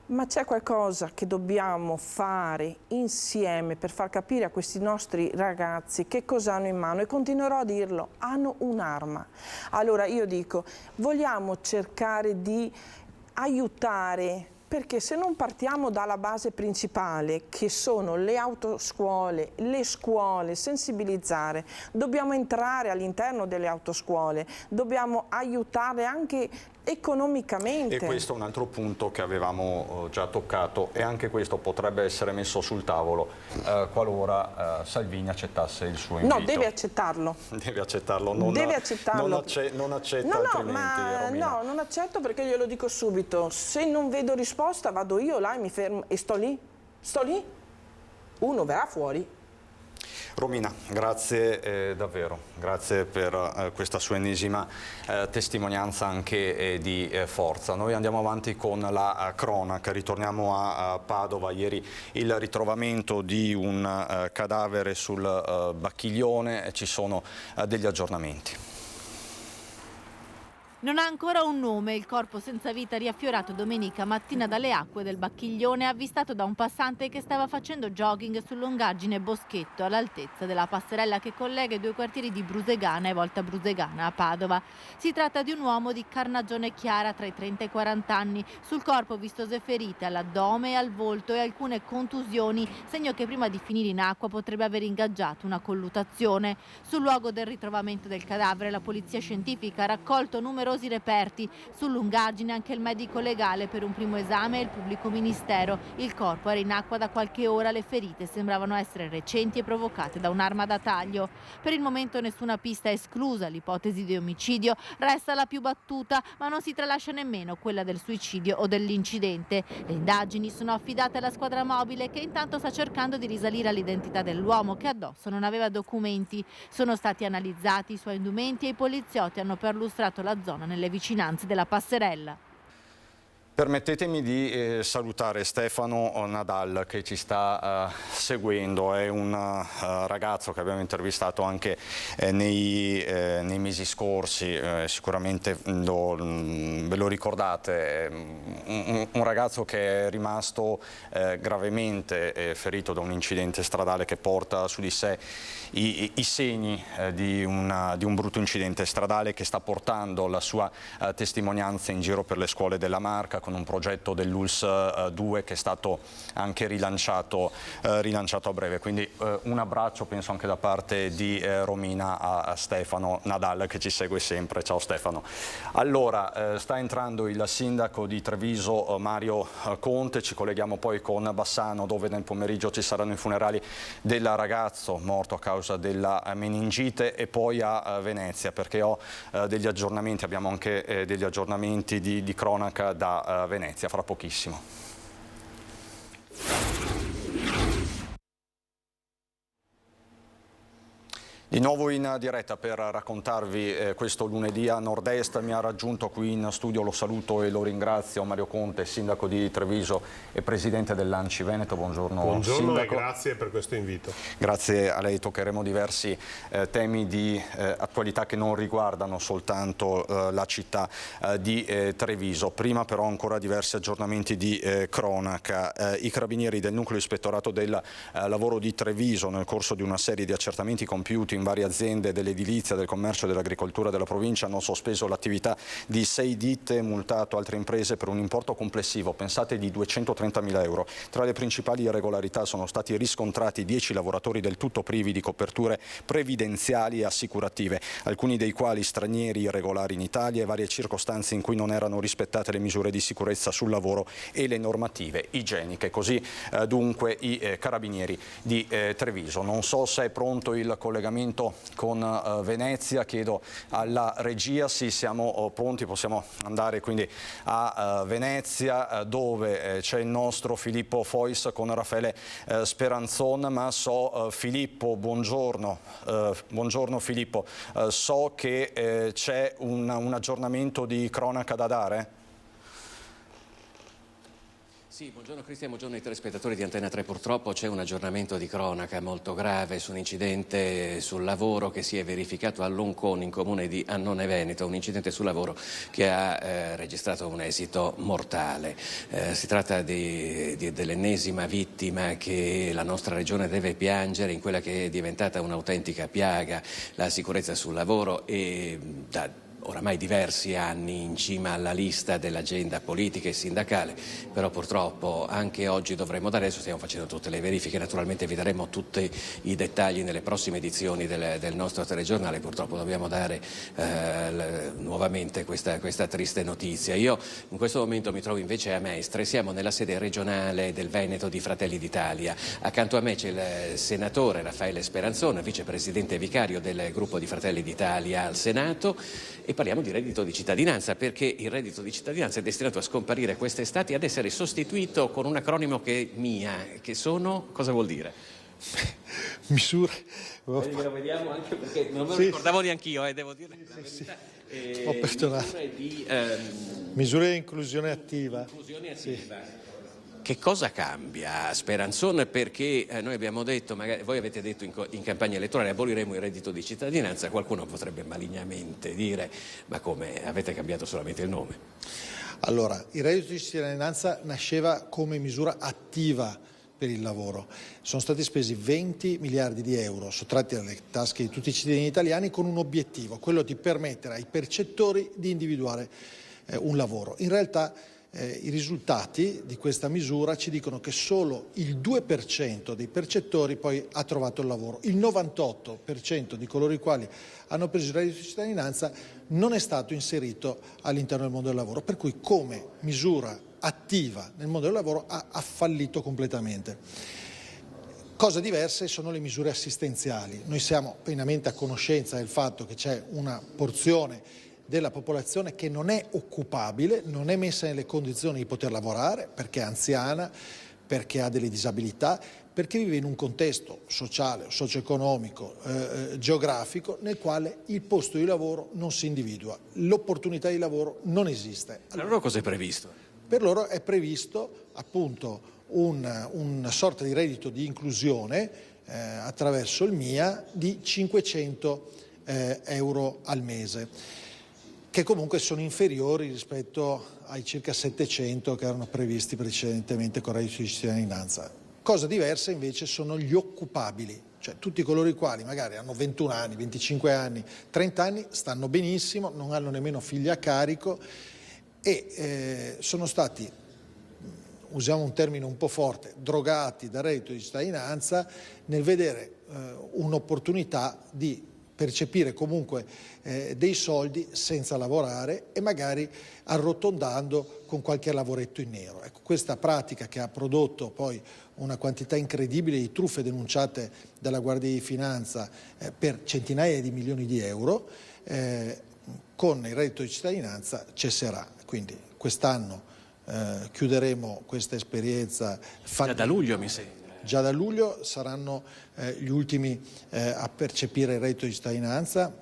Ma c'è qualcosa che dobbiamo fare insieme per far capire a questi nostri ragazzi che cosa hanno in mano, e continuerò a dirlo, hanno un'arma. Allora io dico, vogliamo cercare di aiutare, perché se non partiamo dalla base principale, che sono le autoscuole, le scuole, sensibilizzare, dobbiamo entrare all'interno delle autoscuole, dobbiamo aiutare anche economicamente. E questo è un altro punto che avevamo già toccato, e anche questo potrebbe essere messo sul tavolo qualora Salvini accettasse il suo invito. No, deve accettarlo. Deve accettarlo, deve accettarlo. Non accetta altrimenti, no, non accetto, perché glielo dico subito, se non vedo risposta vado io là e mi fermo e sto lì, uno verrà fuori. Romina, grazie davvero, grazie per questa sua ennesima testimonianza anche di forza. Noi andiamo avanti con la cronaca, ritorniamo a Padova. Ieri il ritrovamento di un cadavere sul Bacchiglione, ci sono degli aggiornamenti. Non ha ancora un nome il corpo senza vita riaffiorato domenica mattina dalle acque del Bacchiglione, avvistato da un passante che stava facendo jogging sul lungaggine Boschetto, all'altezza della passerella che collega i 2 quartieri di Brusegana e Volta Brusegana a Padova. Si tratta di un uomo di carnagione chiara tra i 30 e i 40 anni, sul corpo vistose ferite all'addome e al volto e alcune contusioni, segno che prima di finire in acqua potrebbe aver ingaggiato una colluttazione. Sul luogo del ritrovamento del cadavere la polizia scientifica ha raccolto numerosi reperti. Sull'ungaggine anche il medico legale per un primo esame e il pubblico ministero. Il corpo era in acqua da qualche ora, le ferite sembravano essere recenti e provocate da un'arma da taglio. Per il momento nessuna pista è esclusa, l'ipotesi di omicidio resta la più battuta, ma non si tralascia nemmeno quella del suicidio o dell'incidente. Le indagini sono affidate alla squadra mobile, che intanto sta cercando di risalire all'identità dell'uomo, che addosso non aveva documenti. Sono stati analizzati i suoi indumenti e i poliziotti hanno perlustrato la zona nelle vicinanze della passerella. Permettetemi di salutare Stefano Nadal, che ci sta seguendo. È un ragazzo che abbiamo intervistato anche nei mesi scorsi, sicuramente ve lo ricordate, un ragazzo che è rimasto gravemente ferito da un incidente stradale che porta su di sé i segni di un brutto incidente stradale, che sta portando la sua testimonianza in giro per le scuole della Marca, con un progetto dell'ULS 2 che è stato anche rilanciato a breve. Quindi un abbraccio, penso anche da parte di Romina, a Stefano Nadal, che ci segue sempre. Ciao Stefano. Allora, sta entrando il sindaco di Treviso, Mario Conte. Ci colleghiamo poi con Bassano, dove nel pomeriggio ci saranno i funerali del ragazzo morto a causa della meningite, e poi a Venezia, perché ho degli aggiornamenti, abbiamo anche degli aggiornamenti di cronaca da Venezia fra pochissimo. Di nuovo in diretta per raccontarvi questo lunedì a Nord-Est. Mi ha raggiunto qui in studio, lo saluto e lo ringrazio, Mario Conte, sindaco di Treviso e presidente dell'Anci Veneto. Buongiorno, buongiorno sindaco. E grazie per questo invito. Grazie a lei, toccheremo diversi temi di attualità che non riguardano soltanto la città di Treviso. Prima però ancora diversi aggiornamenti di cronaca. I carabinieri del nucleo ispettorato del lavoro di Treviso, nel corso di una serie di accertamenti compiuti in varie aziende dell'edilizia, del commercio e dell'agricoltura della provincia, hanno sospeso l'attività di 6 ditte e multato altre imprese per un importo complessivo, pensate, di 230.000 euro. Tra le principali irregolarità sono stati riscontrati 10 lavoratori del tutto privi di coperture previdenziali e assicurative, alcuni dei quali stranieri irregolari in Italia, e varie circostanze in cui non erano rispettate le misure di sicurezza sul lavoro e le normative igieniche. Così dunque i carabinieri di Treviso. Non so se è pronto il collegamento con Venezia, chiedo alla regia. Sì, siamo pronti, possiamo andare quindi a Venezia, dove c'è il nostro Filippo Fois con Raffaele Speranzon. Ma so, Filippo, buongiorno. Buongiorno Filippo, so che c'è un aggiornamento di cronaca da dare? Sì, buongiorno Cristian, buongiorno ai telespettatori di Antena 3. Purtroppo c'è un aggiornamento di cronaca molto grave su un incidente sul lavoro che si è verificato a Lonconi, in comune di Annone Veneto, un incidente sul lavoro che ha registrato un esito mortale. Si tratta dell'ennesima vittima che la nostra regione deve piangere in quella che è diventata un'autentica piaga, la sicurezza sul lavoro, e da oramai diversi anni in cima alla lista dell'agenda politica e sindacale, però purtroppo anche oggi dovremo dare, adesso stiamo facendo tutte le verifiche, naturalmente vi daremo tutti i dettagli nelle prossime edizioni del nostro telegiornale. Purtroppo dobbiamo dare nuovamente questa triste notizia. Io in questo momento mi trovo invece a Mestre, siamo nella sede regionale del Veneto di Fratelli d'Italia. Accanto a me c'è il senatore Raffaele Speranzon, vicepresidente vicario del gruppo di Fratelli d'Italia al Senato, e parliamo di reddito di cittadinanza, perché il reddito di cittadinanza è destinato a scomparire quest'estate e ad essere sostituito con un acronimo che è MIA, che sono, cosa vuol dire? Misure. Lo vediamo anche perché non me lo ricordavo neanche io, devo dire la verità. Ho perdonato. Misure di inclusione attiva. Inclusione attiva. Sì. Che cosa cambia, Speranzon? Perché noi abbiamo detto, magari voi avete detto in campagna elettorale, aboliremo il reddito di cittadinanza. Qualcuno potrebbe malignamente dire, ma come, avete cambiato solamente il nome? Allora, il reddito di cittadinanza nasceva come misura attiva per il lavoro. Sono stati spesi 20 miliardi di euro sottratti dalle tasche di tutti i cittadini italiani, con un obiettivo, quello di permettere ai percettori di individuare un lavoro. In realtà i risultati di questa misura ci dicono che solo il 2% dei percettori poi ha trovato il lavoro. Il 98% di coloro i quali hanno preso il reddito di cittadinanza non è stato inserito all'interno del mondo del lavoro, per cui come misura attiva nel mondo del lavoro ha fallito completamente. Cose diverse sono le misure assistenziali. Noi siamo pienamente a conoscenza del fatto che c'è una porzione della popolazione che non è occupabile, non è messa nelle condizioni di poter lavorare perché è anziana, perché ha delle disabilità, perché vive in un contesto sociale, socio-economico, geografico nel quale il posto di lavoro non si individua, l'opportunità di lavoro non esiste. Allora cosa è previsto? Per loro è previsto appunto una sorta di reddito di inclusione attraverso il MIA di 500 euro al mese, che comunque sono inferiori rispetto ai circa 700 che erano previsti precedentemente con il reddito di cittadinanza. Cosa diversa invece sono gli occupabili, cioè tutti coloro i quali magari hanno 21 anni, 25 anni, 30 anni, stanno benissimo, non hanno nemmeno figli a carico e sono stati, usiamo un termine un po' forte, drogati dal reddito di cittadinanza nel vedere un'opportunità di percepire comunque dei soldi senza lavorare e magari arrotondando con qualche lavoretto in nero. Ecco, questa pratica che ha prodotto poi una quantità incredibile di truffe denunciate dalla Guardia di Finanza per centinaia di milioni di euro, con il reddito di cittadinanza cesserà. Quindi quest'anno chiuderemo questa esperienza. Da luglio mi sembra. Già da luglio saranno gli ultimi a percepire il reddito di cittadinanza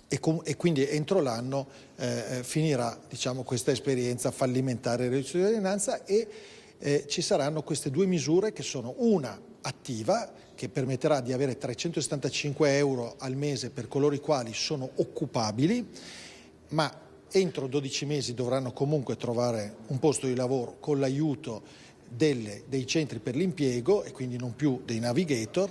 e quindi entro l'anno finirà, diciamo, questa esperienza fallimentare del reddito di cittadinanza e ci saranno queste due misure che sono una attiva che permetterà di avere 375 euro al mese per coloro i quali sono occupabili, ma entro 12 mesi dovranno comunque trovare un posto di lavoro con l'aiuto dei centri per l'impiego e quindi non più dei navigator,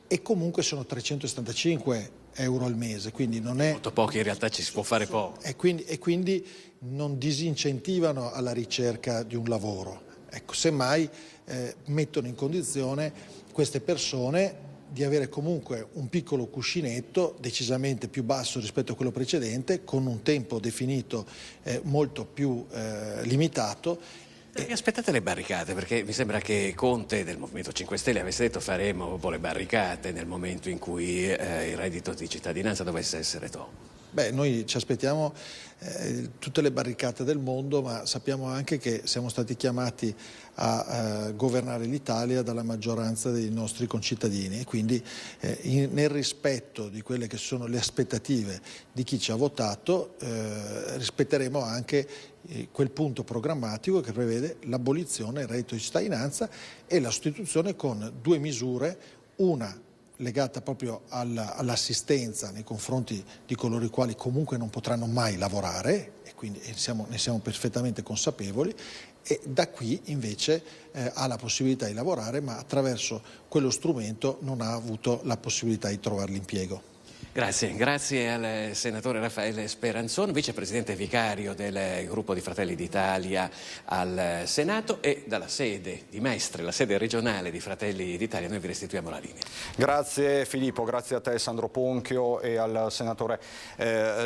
e comunque sono 375 euro al mese, quindi non è molto poco, in realtà ci si può fare poco. E quindi non disincentivano alla ricerca di un lavoro. Ecco, semmai mettono in condizione queste persone di avere comunque un piccolo cuscinetto decisamente più basso rispetto a quello precedente, con un tempo definito molto più limitato. E aspettate le barricate, perché mi sembra che Conte del Movimento 5 Stelle avesse detto faremo le barricate nel momento in cui il reddito di cittadinanza dovesse essere tolto. Beh, noi ci aspettiamo tutte le barricate del mondo, ma sappiamo anche che siamo stati chiamati a governare l'Italia dalla maggioranza dei nostri concittadini e quindi nel rispetto di quelle che sono le aspettative di chi ci ha votato rispetteremo anche quel punto programmatico che prevede l'abolizione del reddito di cittadinanza e la sostituzione con due misure, una legata proprio all'assistenza nei confronti di coloro i quali comunque non potranno mai lavorare e quindi ne siamo perfettamente consapevoli, e da qui invece ha la possibilità di lavorare, ma attraverso quello strumento non ha avuto la possibilità di trovare l'impiego. Grazie al senatore Raffaele Speranzon, vicepresidente vicario del gruppo di Fratelli d'Italia al Senato, e dalla sede di Mestre, la sede regionale di Fratelli d'Italia, noi vi restituiamo la linea. Grazie Filippo, grazie a te Sandro Ponchio e al senatore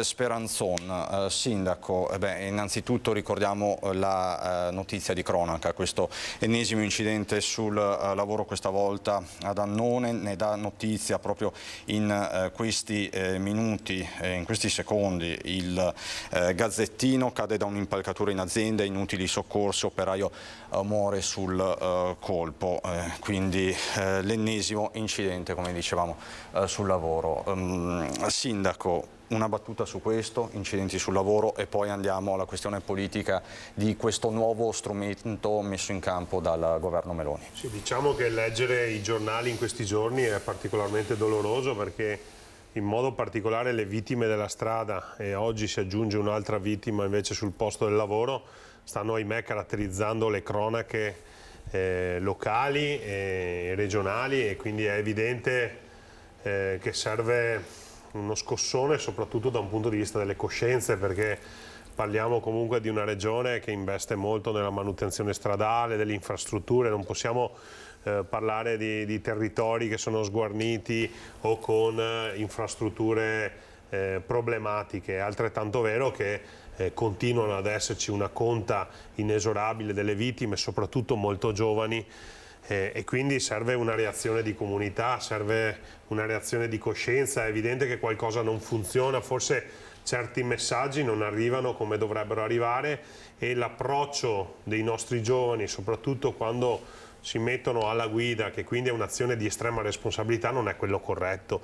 Speranzon. Sindaco, innanzitutto ricordiamo la notizia di cronaca, questo ennesimo incidente sul lavoro, questa volta ad Annone, ne dà notizia proprio in questi minuti, in questi secondi. Il Gazzettino: cade da un'impalcatura in azienda, inutili soccorsi, operaio muore sul colpo, quindi l'ennesimo incidente, come dicevamo, sul lavoro. Sindaco, una battuta su questo, incidenti sul lavoro, e poi andiamo alla questione politica di questo nuovo strumento messo in campo dal governo Meloni. Sì, diciamo che leggere i giornali in questi giorni è particolarmente doloroso, perché in modo particolare le vittime della strada, e oggi si aggiunge un'altra vittima invece sul posto del lavoro, stanno ahimè caratterizzando le cronache locali e regionali, e quindi è evidente che serve uno scossone soprattutto da un punto di vista delle coscienze, perché parliamo comunque di una regione che investe molto nella manutenzione stradale, delle infrastrutture. Non possiamo parlare di territori che sono sguarniti o con infrastrutture problematiche. È altrettanto vero che continuano ad esserci una conta inesorabile delle vittime, soprattutto molto giovani, e quindi serve una reazione di comunità, serve una reazione di coscienza. È evidente che qualcosa non funziona, forse certi messaggi non arrivano come dovrebbero arrivare, e l'approccio dei nostri giovani, soprattutto quando si mettono alla guida, che quindi è un'azione di estrema responsabilità, non è quello corretto.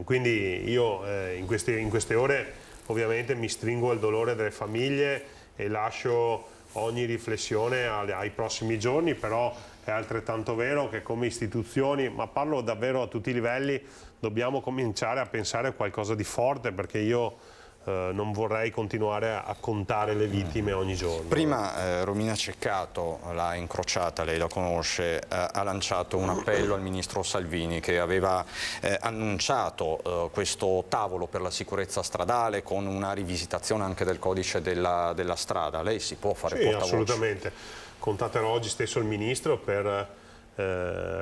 Quindi io in queste ore ovviamente mi stringo al dolore delle famiglie e lascio ogni riflessione ai prossimi giorni, però è altrettanto vero che come istituzioni, ma parlo davvero a tutti i livelli, dobbiamo cominciare a pensare a qualcosa di forte, perché io non vorrei continuare a contare le vittime ogni giorno. Prima Romina Ceccato, l'ha incrociata, lei la conosce, ha lanciato un appello al ministro Salvini, che aveva annunciato questo tavolo per la sicurezza stradale con una rivisitazione anche del codice della strada. Lei si può fare portavoce? Sì, assolutamente. Contatterò oggi stesso il ministro per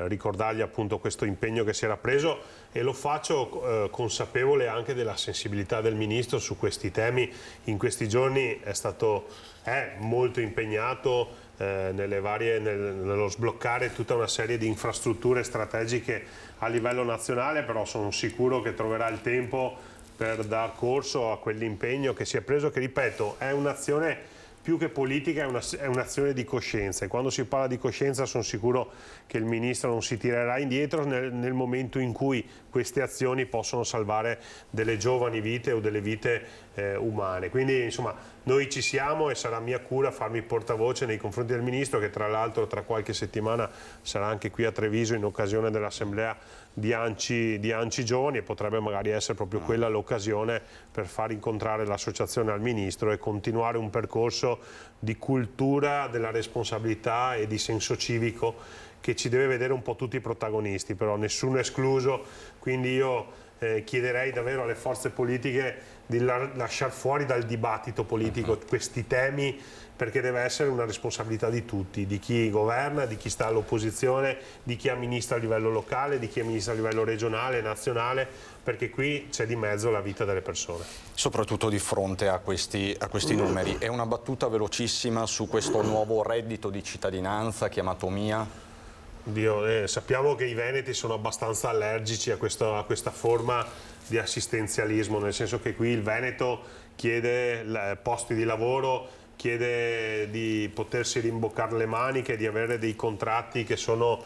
ricordargli appunto questo impegno che si era preso, e lo faccio consapevole anche della sensibilità del ministro su questi temi. In questi giorni è molto impegnato nello sbloccare tutta una serie di infrastrutture strategiche a livello nazionale, però sono sicuro che troverà il tempo per dar corso a quell'impegno che si è preso, che ripeto è un'azione più che politica è un'azione di coscienza, e quando si parla di coscienza sono sicuro che il Ministro non si tirerà indietro nel momento in cui queste azioni possono salvare delle giovani vite o delle vite umane. Quindi insomma noi ci siamo, e sarà mia cura farmi portavoce nei confronti del Ministro, che tra l'altro tra qualche settimana sarà anche qui a Treviso in occasione dell'assemblea di ANCI Giovani, e potrebbe magari essere proprio quella l'occasione per far incontrare l'associazione al Ministro e continuare un percorso di cultura della responsabilità e di senso civico che ci deve vedere un po' tutti i protagonisti, però nessuno escluso. Quindi io chiederei davvero alle forze politiche di lasciare fuori dal dibattito politico questi temi, perché deve essere una responsabilità di tutti, di chi governa, di chi sta all'opposizione, di chi amministra a livello locale, di chi amministra a livello regionale, nazionale, perché qui c'è di mezzo la vita delle persone. Soprattutto di fronte a questi numeri. E una battuta velocissima su questo nuovo reddito di cittadinanza chiamato MIA? Sappiamo che i veneti sono abbastanza allergici a questa forma di assistenzialismo, nel senso che qui il Veneto chiede posti di lavoro, chiede di potersi rimboccare le maniche, di avere dei contratti che sono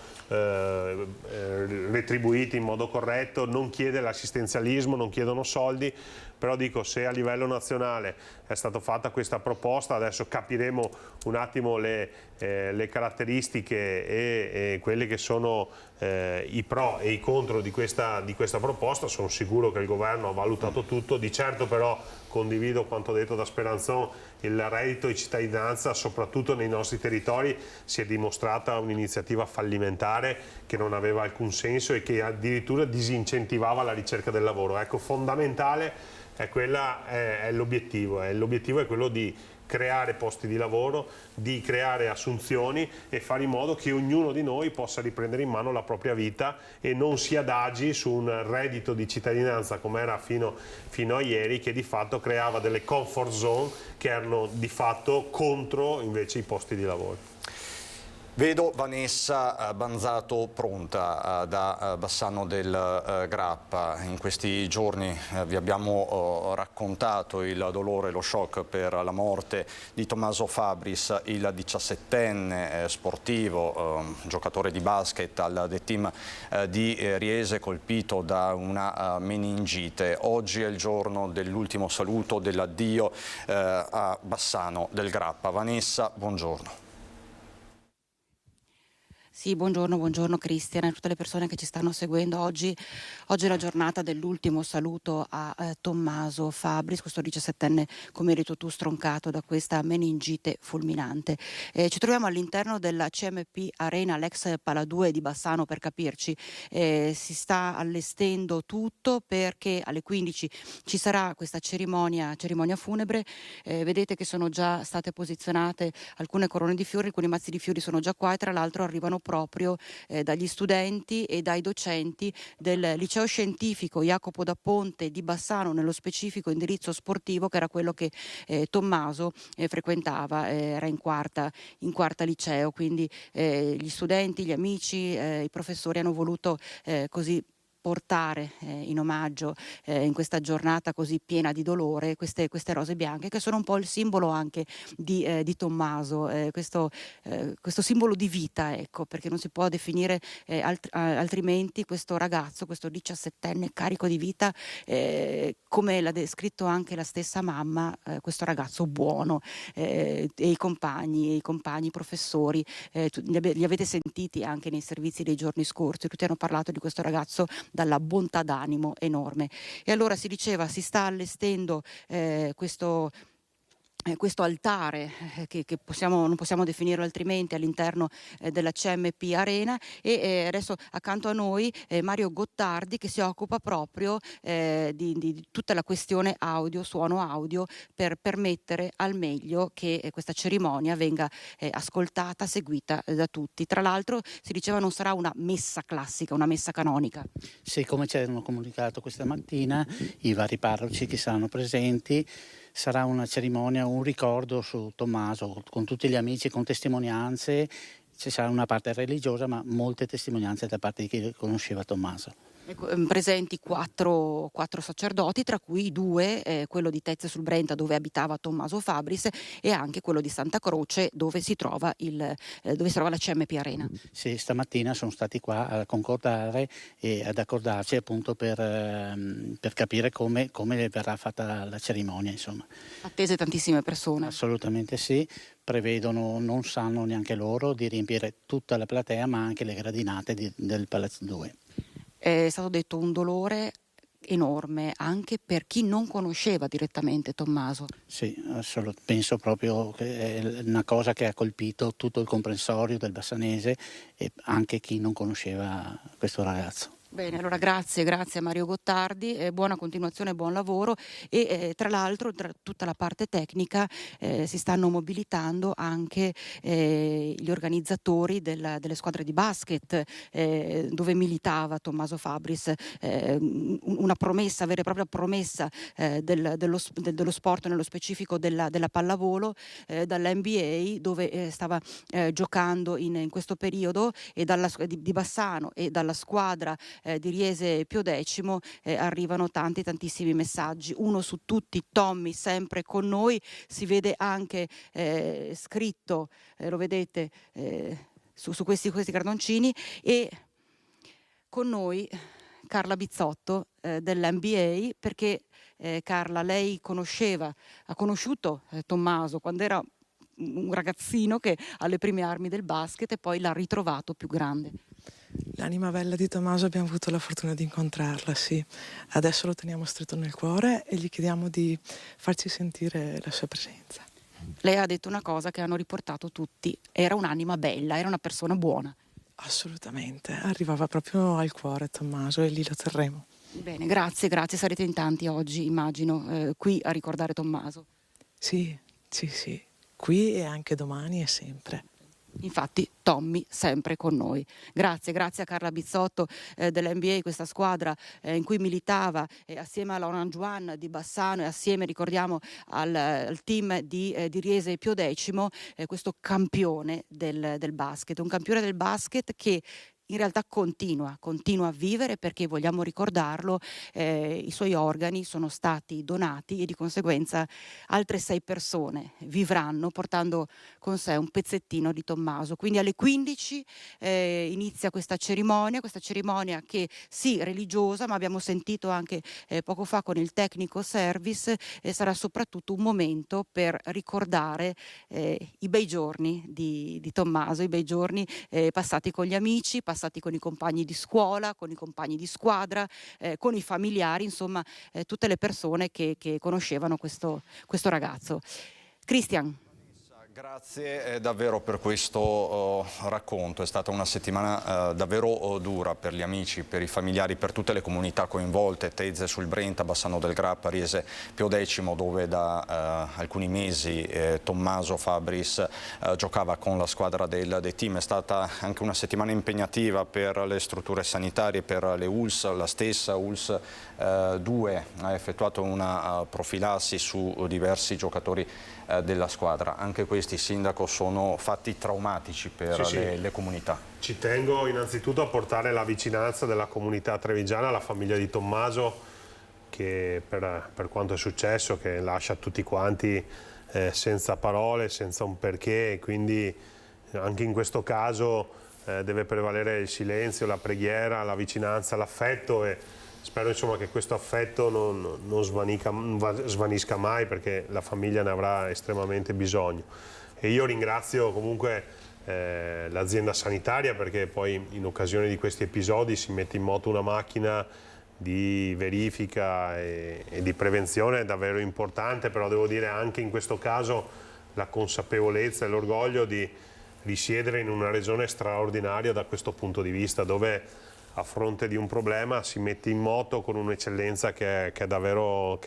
retribuiti in modo corretto, non chiede l'assistenzialismo, non chiedono soldi. Però dico, se a livello nazionale è stata fatta questa proposta, adesso capiremo un attimo le caratteristiche e quelle che sono i pro e i contro di questa proposta. Sono sicuro che il governo ha valutato tutto. Di certo però condivido quanto detto da Speranzon: il reddito di cittadinanza, soprattutto nei nostri territori, si è dimostrata un'iniziativa fallimentare che non aveva alcun senso e che addirittura disincentivava la ricerca del lavoro. Ecco, fondamentale è l'obiettivo. L'obiettivo è quello di creare posti di lavoro, di creare assunzioni e fare in modo che ognuno di noi possa riprendere in mano la propria vita e non si adagi su un reddito di cittadinanza come era fino a ieri, che di fatto creava delle comfort zone che erano di fatto contro invece i posti di lavoro. Vedo Vanessa Banzato pronta da Bassano del Grappa. In questi giorni vi abbiamo raccontato il dolore e lo shock per la morte di Tommaso Fabris, il 17enne sportivo, giocatore di basket al team di Riese, colpito da una meningite. Oggi è il giorno dell'ultimo saluto, dell'addio a Bassano del Grappa. Vanessa, buongiorno. Sì, buongiorno Cristian e a tutte le persone che ci stanno seguendo. Oggi è la giornata dell'ultimo saluto a Tommaso Fabris, questo 17enne, come hai detto tu, stroncato da questa meningite fulminante. Ci troviamo all'interno della CMP Arena, l'ex Pala 2 di Bassano per capirci. Si sta allestendo tutto perché alle 15 ci sarà questa cerimonia funebre. Vedete che sono già state posizionate alcune corone di fiori, alcuni mazzi di fiori sono già qua, e tra l'altro arrivano proprio dagli studenti e dai docenti del liceo scientifico Jacopo da Ponte di Bassano, nello specifico indirizzo sportivo, che era quello che Tommaso frequentava, era in quarta liceo, quindi gli studenti, gli amici, i professori hanno voluto così portare in omaggio in questa giornata così piena di dolore queste rose bianche, che sono un po' il simbolo anche di Tommaso, questo simbolo di vita, ecco, perché non si può definire altrimenti questo ragazzo, questo 17enne carico di vita, come l'ha descritto anche la stessa mamma, questo ragazzo buono, e i compagni, i professori, li avete sentiti anche nei servizi dei giorni scorsi, tutti hanno parlato di questo ragazzo dalla bontà d'animo enorme. E allora si diceva, si sta allestendo questo altare che non possiamo definirlo altrimenti all'interno della CMP Arena, e adesso accanto a noi Mario Gottardi, che si occupa proprio di tutta la questione suono audio, per permettere al meglio che questa cerimonia venga ascoltata, seguita da tutti. Tra l'altro si diceva non sarà una messa classica, una messa canonica. Sì, come ci hanno comunicato questa mattina i vari parroci che saranno presenti, sarà una cerimonia, un ricordo su Tommaso, con tutti gli amici, con testimonianze. Ci sarà una parte religiosa, ma molte testimonianze da parte di chi conosceva Tommaso. Presenti quattro sacerdoti, tra cui 2, quello di Tezze sul Brenta dove abitava Tommaso Fabris e anche quello di Santa Croce dove si trova la CMP Arena. Sì, stamattina sono stati qua a concordare e ad accordarci appunto per capire come verrà fatta la cerimonia, insomma. Attese tantissime persone. Assolutamente sì, prevedono, non sanno neanche loro, di riempire tutta la platea ma anche le gradinate del Palazzo 2. È stato detto un dolore enorme anche per chi non conosceva direttamente Tommaso. Sì, penso proprio che è una cosa che ha colpito tutto il comprensorio del Bassanese e anche chi non conosceva questo ragazzo. Bene, allora grazie a Mario Gottardi, buona continuazione, buon lavoro e tra l'altro tra tutta la parte tecnica si stanno mobilitando anche gli organizzatori delle squadre di basket dove militava Tommaso Fabris, una promessa, vera e propria promessa dello sport, nello specifico della pallavolo, dall'NBA dove stava giocando in questo periodo e di Bassano e dalla squadra di Riese Pio X arrivano tantissimi messaggi, uno su tutti: Tommy sempre con noi. Si vede anche scritto, lo vedete su questi cartoncini, e con noi Carla Bizzotto dell'NBA, perché Carla, lei ha conosciuto Tommaso quando era un ragazzino che alle prime armi del basket e poi l'ha ritrovato più grande. L'anima bella di Tommaso abbiamo avuto la fortuna di incontrarla, sì. Adesso lo teniamo stretto nel cuore e gli chiediamo di farci sentire la sua presenza. Lei ha detto una cosa che hanno riportato tutti: era un'anima bella, era una persona buona. Assolutamente, arrivava proprio al cuore Tommaso e lì lo terremo. Bene, grazie, sarete in tanti oggi, immagino, qui a ricordare Tommaso. Sì, qui e anche domani e sempre. Infatti Tommy sempre con noi. Grazie a Carla Bizzotto dell'NBA, questa squadra in cui militava assieme alla Laurent Juan di Bassano e assieme, ricordiamo, al team di Riese Pio X, questo campione del basket, un campione del basket che in realtà continua a vivere, perché vogliamo ricordarlo, i suoi organi sono stati donati e di conseguenza altre 6 persone vivranno portando con sé un pezzettino di Tommaso. Quindi alle 15 inizia questa cerimonia che sì, religiosa, ma abbiamo sentito anche poco fa con il tecnico service, sarà soprattutto un momento per ricordare i bei giorni di Tommaso, i bei giorni passati con gli amici, passati con i compagni di scuola, con i compagni di squadra, con i familiari, insomma tutte le persone che conoscevano questo ragazzo. Christian. Grazie davvero per questo racconto. È stata una settimana davvero dura per gli amici, per i familiari, per tutte le comunità coinvolte: Tezze sul Brenta, Bassano del Grappa, Riese Pio X, dove da alcuni mesi Tommaso Fabris giocava con la squadra del team. È stata anche una settimana impegnativa per le strutture sanitarie, per le ULS. La stessa ULS 2 ha effettuato una profilassi su diversi giocatori della squadra. Anche questi, Sindaco, sono fatti traumatici per le comunità. Ci tengo innanzitutto a portare la vicinanza della comunità trevigiana alla famiglia di Tommaso, che per quanto è successo, che lascia tutti quanti senza parole, senza un perché, quindi anche in questo caso deve prevalere il silenzio, la preghiera, la vicinanza, l'affetto, e spero, insomma, che questo affetto non svanisca mai, perché la famiglia ne avrà estremamente bisogno. E io ringrazio comunque l'azienda sanitaria, perché poi in occasione di questi episodi si mette in moto una macchina di verifica e di prevenzione davvero importante, però devo dire anche in questo caso la consapevolezza e l'orgoglio di risiedere in una regione straordinaria da questo punto di vista, dove a fronte di un problema si mette in moto con un'eccellenza che è davvero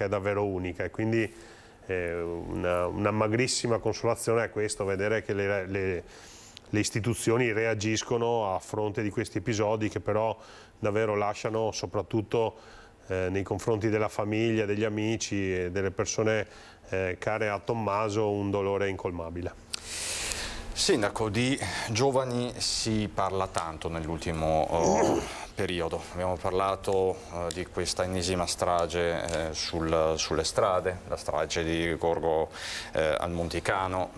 unica, e quindi una magrissima consolazione è questo, vedere che le istituzioni reagiscono a fronte di questi episodi, che però davvero lasciano, soprattutto nei confronti della famiglia, degli amici e delle persone care a Tommaso, un dolore incolmabile. Sindaco, di giovani si parla tanto nell'ultimo periodo. Abbiamo parlato di questa ennesima strage sulle strade, la strage di Gorgo al Monticano,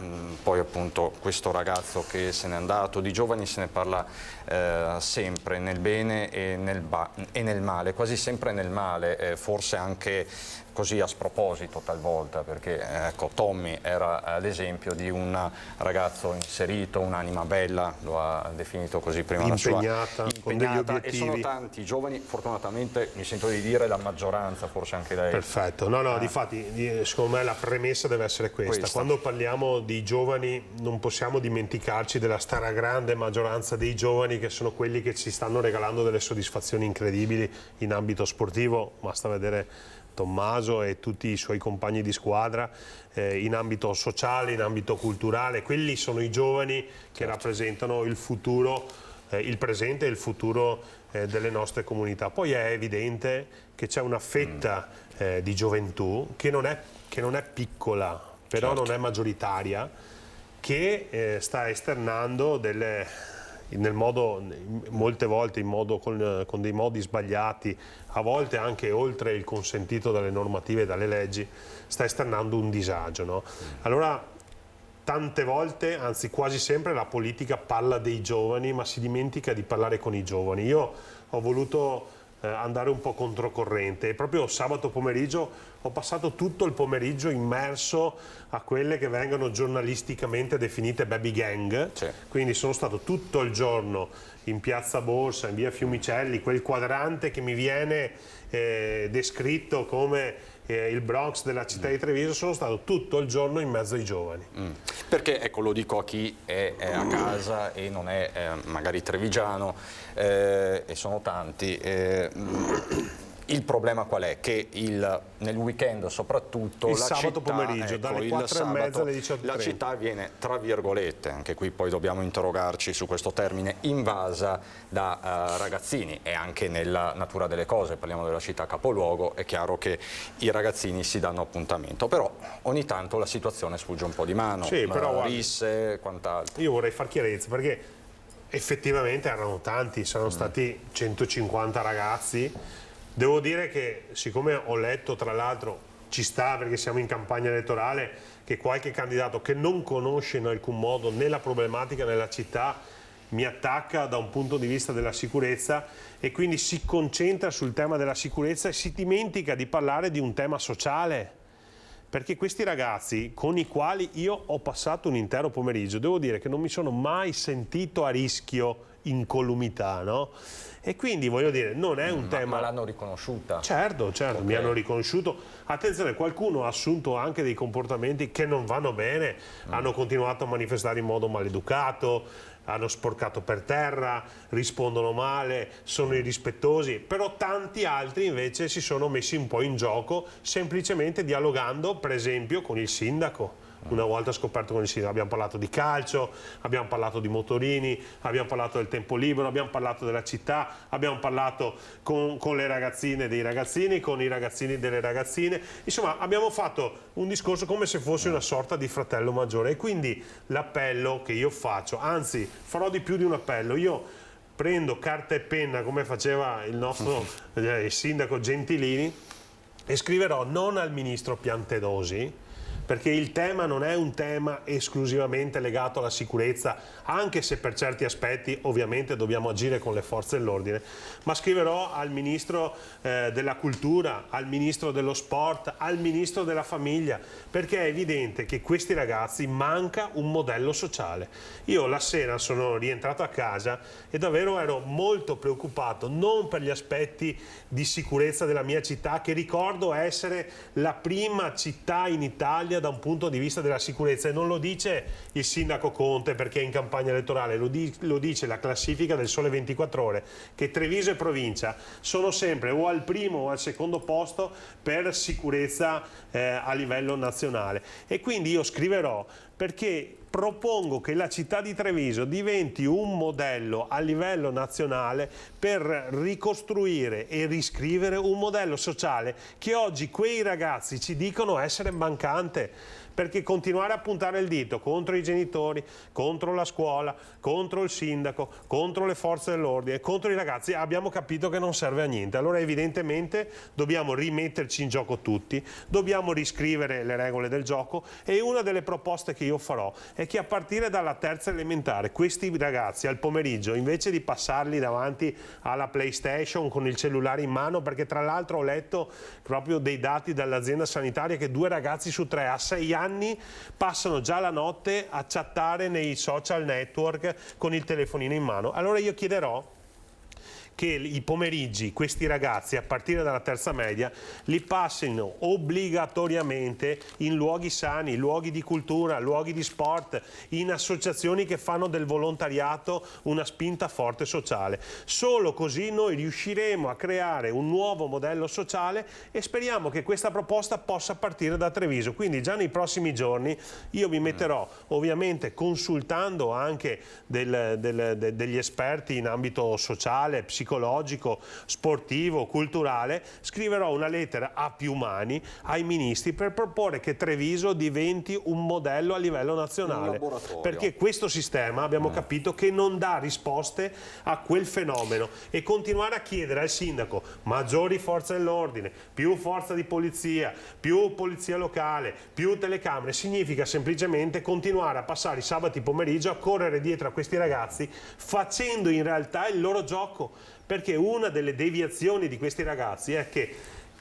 poi appunto questo ragazzo che se n'è andato. Di giovani se ne parla sempre, nel bene e nel male, quasi sempre nel male, forse anche così a sproposito talvolta, perché ecco, Tommy era l'esempio di un ragazzo inserito, un'anima bella, lo ha definito così prima, impegnata, con degli obiettivi. E sono tanti i giovani, fortunatamente mi sento di dire la maggioranza, forse anche lei. Perfetto, no, difatti secondo me la premessa deve essere questa. Quando parliamo di giovani non possiamo dimenticarci della stragrande maggioranza dei giovani, che sono quelli che ci stanno regalando delle soddisfazioni incredibili in ambito sportivo, basta vedere Tommaso e tutti i suoi compagni di squadra, in ambito sociale, in ambito culturale. Quelli sono i giovani che rappresentano il futuro, il presente e il futuro delle nostre comunità. Poi è evidente che c'è una fetta di gioventù che non è piccola, però non è maggioritaria, che sta esternando molte volte con dei modi sbagliati, a volte anche oltre il consentito dalle normative e dalle leggi, sta esternando un disagio, no? Allora tante volte, anzi quasi sempre, la politica parla dei giovani ma si dimentica di parlare con i giovani. Io ho voluto andare un po' controcorrente e proprio sabato pomeriggio ho passato tutto il pomeriggio immerso a quelle che vengono giornalisticamente definite baby gang, quindi sono stato tutto il giorno in Piazza Borsa, in via Fiumicelli, quel quadrante che mi viene descritto come il Bronx della città di Treviso. Sono stato tutto il giorno in mezzo ai giovani. Perché, ecco, lo dico a chi è a casa e non è magari trevigiano, e sono tanti. Il problema qual è? Che nel weekend soprattutto il sabato pomeriggio, dalle 4:30 alle 18:30, la città viene, tra virgolette, anche qui poi dobbiamo interrogarci su questo termine, invasa da ragazzini, e anche nella natura delle cose, parliamo della città capoluogo, è chiaro che i ragazzini si danno appuntamento, però ogni tanto la situazione sfugge un po' di mano, risse, quant'altro. Io vorrei far chiarezza, perché effettivamente erano tanti, sono stati 150 ragazzi. Devo dire che, siccome ho letto, tra l'altro ci sta perché siamo in campagna elettorale, che qualche candidato che non conosce in alcun modo né la problematica nella città mi attacca da un punto di vista della sicurezza, e quindi si concentra sul tema della sicurezza e si dimentica di parlare di un tema sociale. Perché questi ragazzi, con i quali io ho passato un intero pomeriggio, devo dire che non mi sono mai sentito a rischio, incolumità, no? E quindi voglio dire, non è un tema... Ma l'hanno riconosciuta? Certo, mi hanno riconosciuto. Attenzione, qualcuno ha assunto anche dei comportamenti che non vanno bene, hanno continuato a manifestare in modo maleducato, hanno sporcato per terra, rispondono male, sono irrispettosi, però tanti altri invece si sono messi un po' in gioco semplicemente dialogando, per esempio, con il sindaco. Una volta scoperto con il sindaco abbiamo parlato di calcio, abbiamo parlato di motorini, abbiamo parlato del tempo libero, abbiamo parlato della città, abbiamo parlato con le ragazzine dei ragazzini, con i ragazzini delle ragazzine, insomma abbiamo fatto un discorso come se fosse una sorta di fratello maggiore. E quindi l'appello che io faccio, anzi farò di più di un appello, io prendo carta e penna come faceva il nostro il sindaco Gentilini e scriverò non al ministro Piantedosi, perché il tema non è un tema esclusivamente legato alla sicurezza, anche se per certi aspetti ovviamente dobbiamo agire con le forze dell'ordine, ma scriverò al Ministro della Cultura, al Ministro dello Sport, al Ministro della Famiglia, perché è evidente che questi ragazzi manca un modello sociale. Io la sera sono rientrato a casa e davvero ero molto preoccupato, non per gli aspetti di sicurezza della mia città, che ricordo essere la prima città in Italia da un punto di vista della sicurezza, e non lo dice il sindaco Conte perché è in campagna elettorale, lo dice la classifica del Sole 24 Ore, che Treviso e provincia sono sempre o al primo o al secondo posto per sicurezza a livello nazionale. E quindi io scriverò perché propongo che la città di Treviso diventi un modello a livello nazionale per ricostruire e riscrivere un modello sociale che oggi quei ragazzi ci dicono essere mancante. Perché continuare a puntare il dito contro i genitori, contro la scuola, contro il sindaco, contro le forze dell'ordine, contro i ragazzi, abbiamo capito che non serve a niente. Allora evidentemente dobbiamo rimetterci in gioco tutti, dobbiamo riscrivere le regole del gioco, e una delle proposte che io farò è che a partire dalla terza elementare questi ragazzi al pomeriggio, invece di passarli davanti alla PlayStation con il cellulare in mano, perché tra l'altro ho letto proprio dei dati dall'azienda sanitaria che 2 ragazzi su 3 a 6 anni passano già la notte a chattare nei social network con il telefonino in mano. Allora io chiederò che i pomeriggi questi ragazzi a partire dalla terza media li passino obbligatoriamente in luoghi sani, luoghi di cultura, luoghi di sport, in associazioni che fanno del volontariato una spinta forte sociale. Solo così noi riusciremo a creare un nuovo modello sociale e speriamo che questa proposta possa partire da Treviso. Quindi già nei prossimi giorni io mi metterò, ovviamente consultando anche degli esperti in ambito sociale, psicologico, sportivo, culturale, scriverò una lettera a più mani ai ministri per proporre che Treviso diventi un modello a livello nazionale, perché questo sistema abbiamo capito che non dà risposte a quel fenomeno, e continuare a chiedere al sindaco maggiori forze dell'ordine, più forza di polizia, più polizia locale, più telecamere, significa semplicemente continuare a passare i sabati pomeriggio a correre dietro a questi ragazzi facendo in realtà il loro gioco. Perché una delle deviazioni di questi ragazzi è che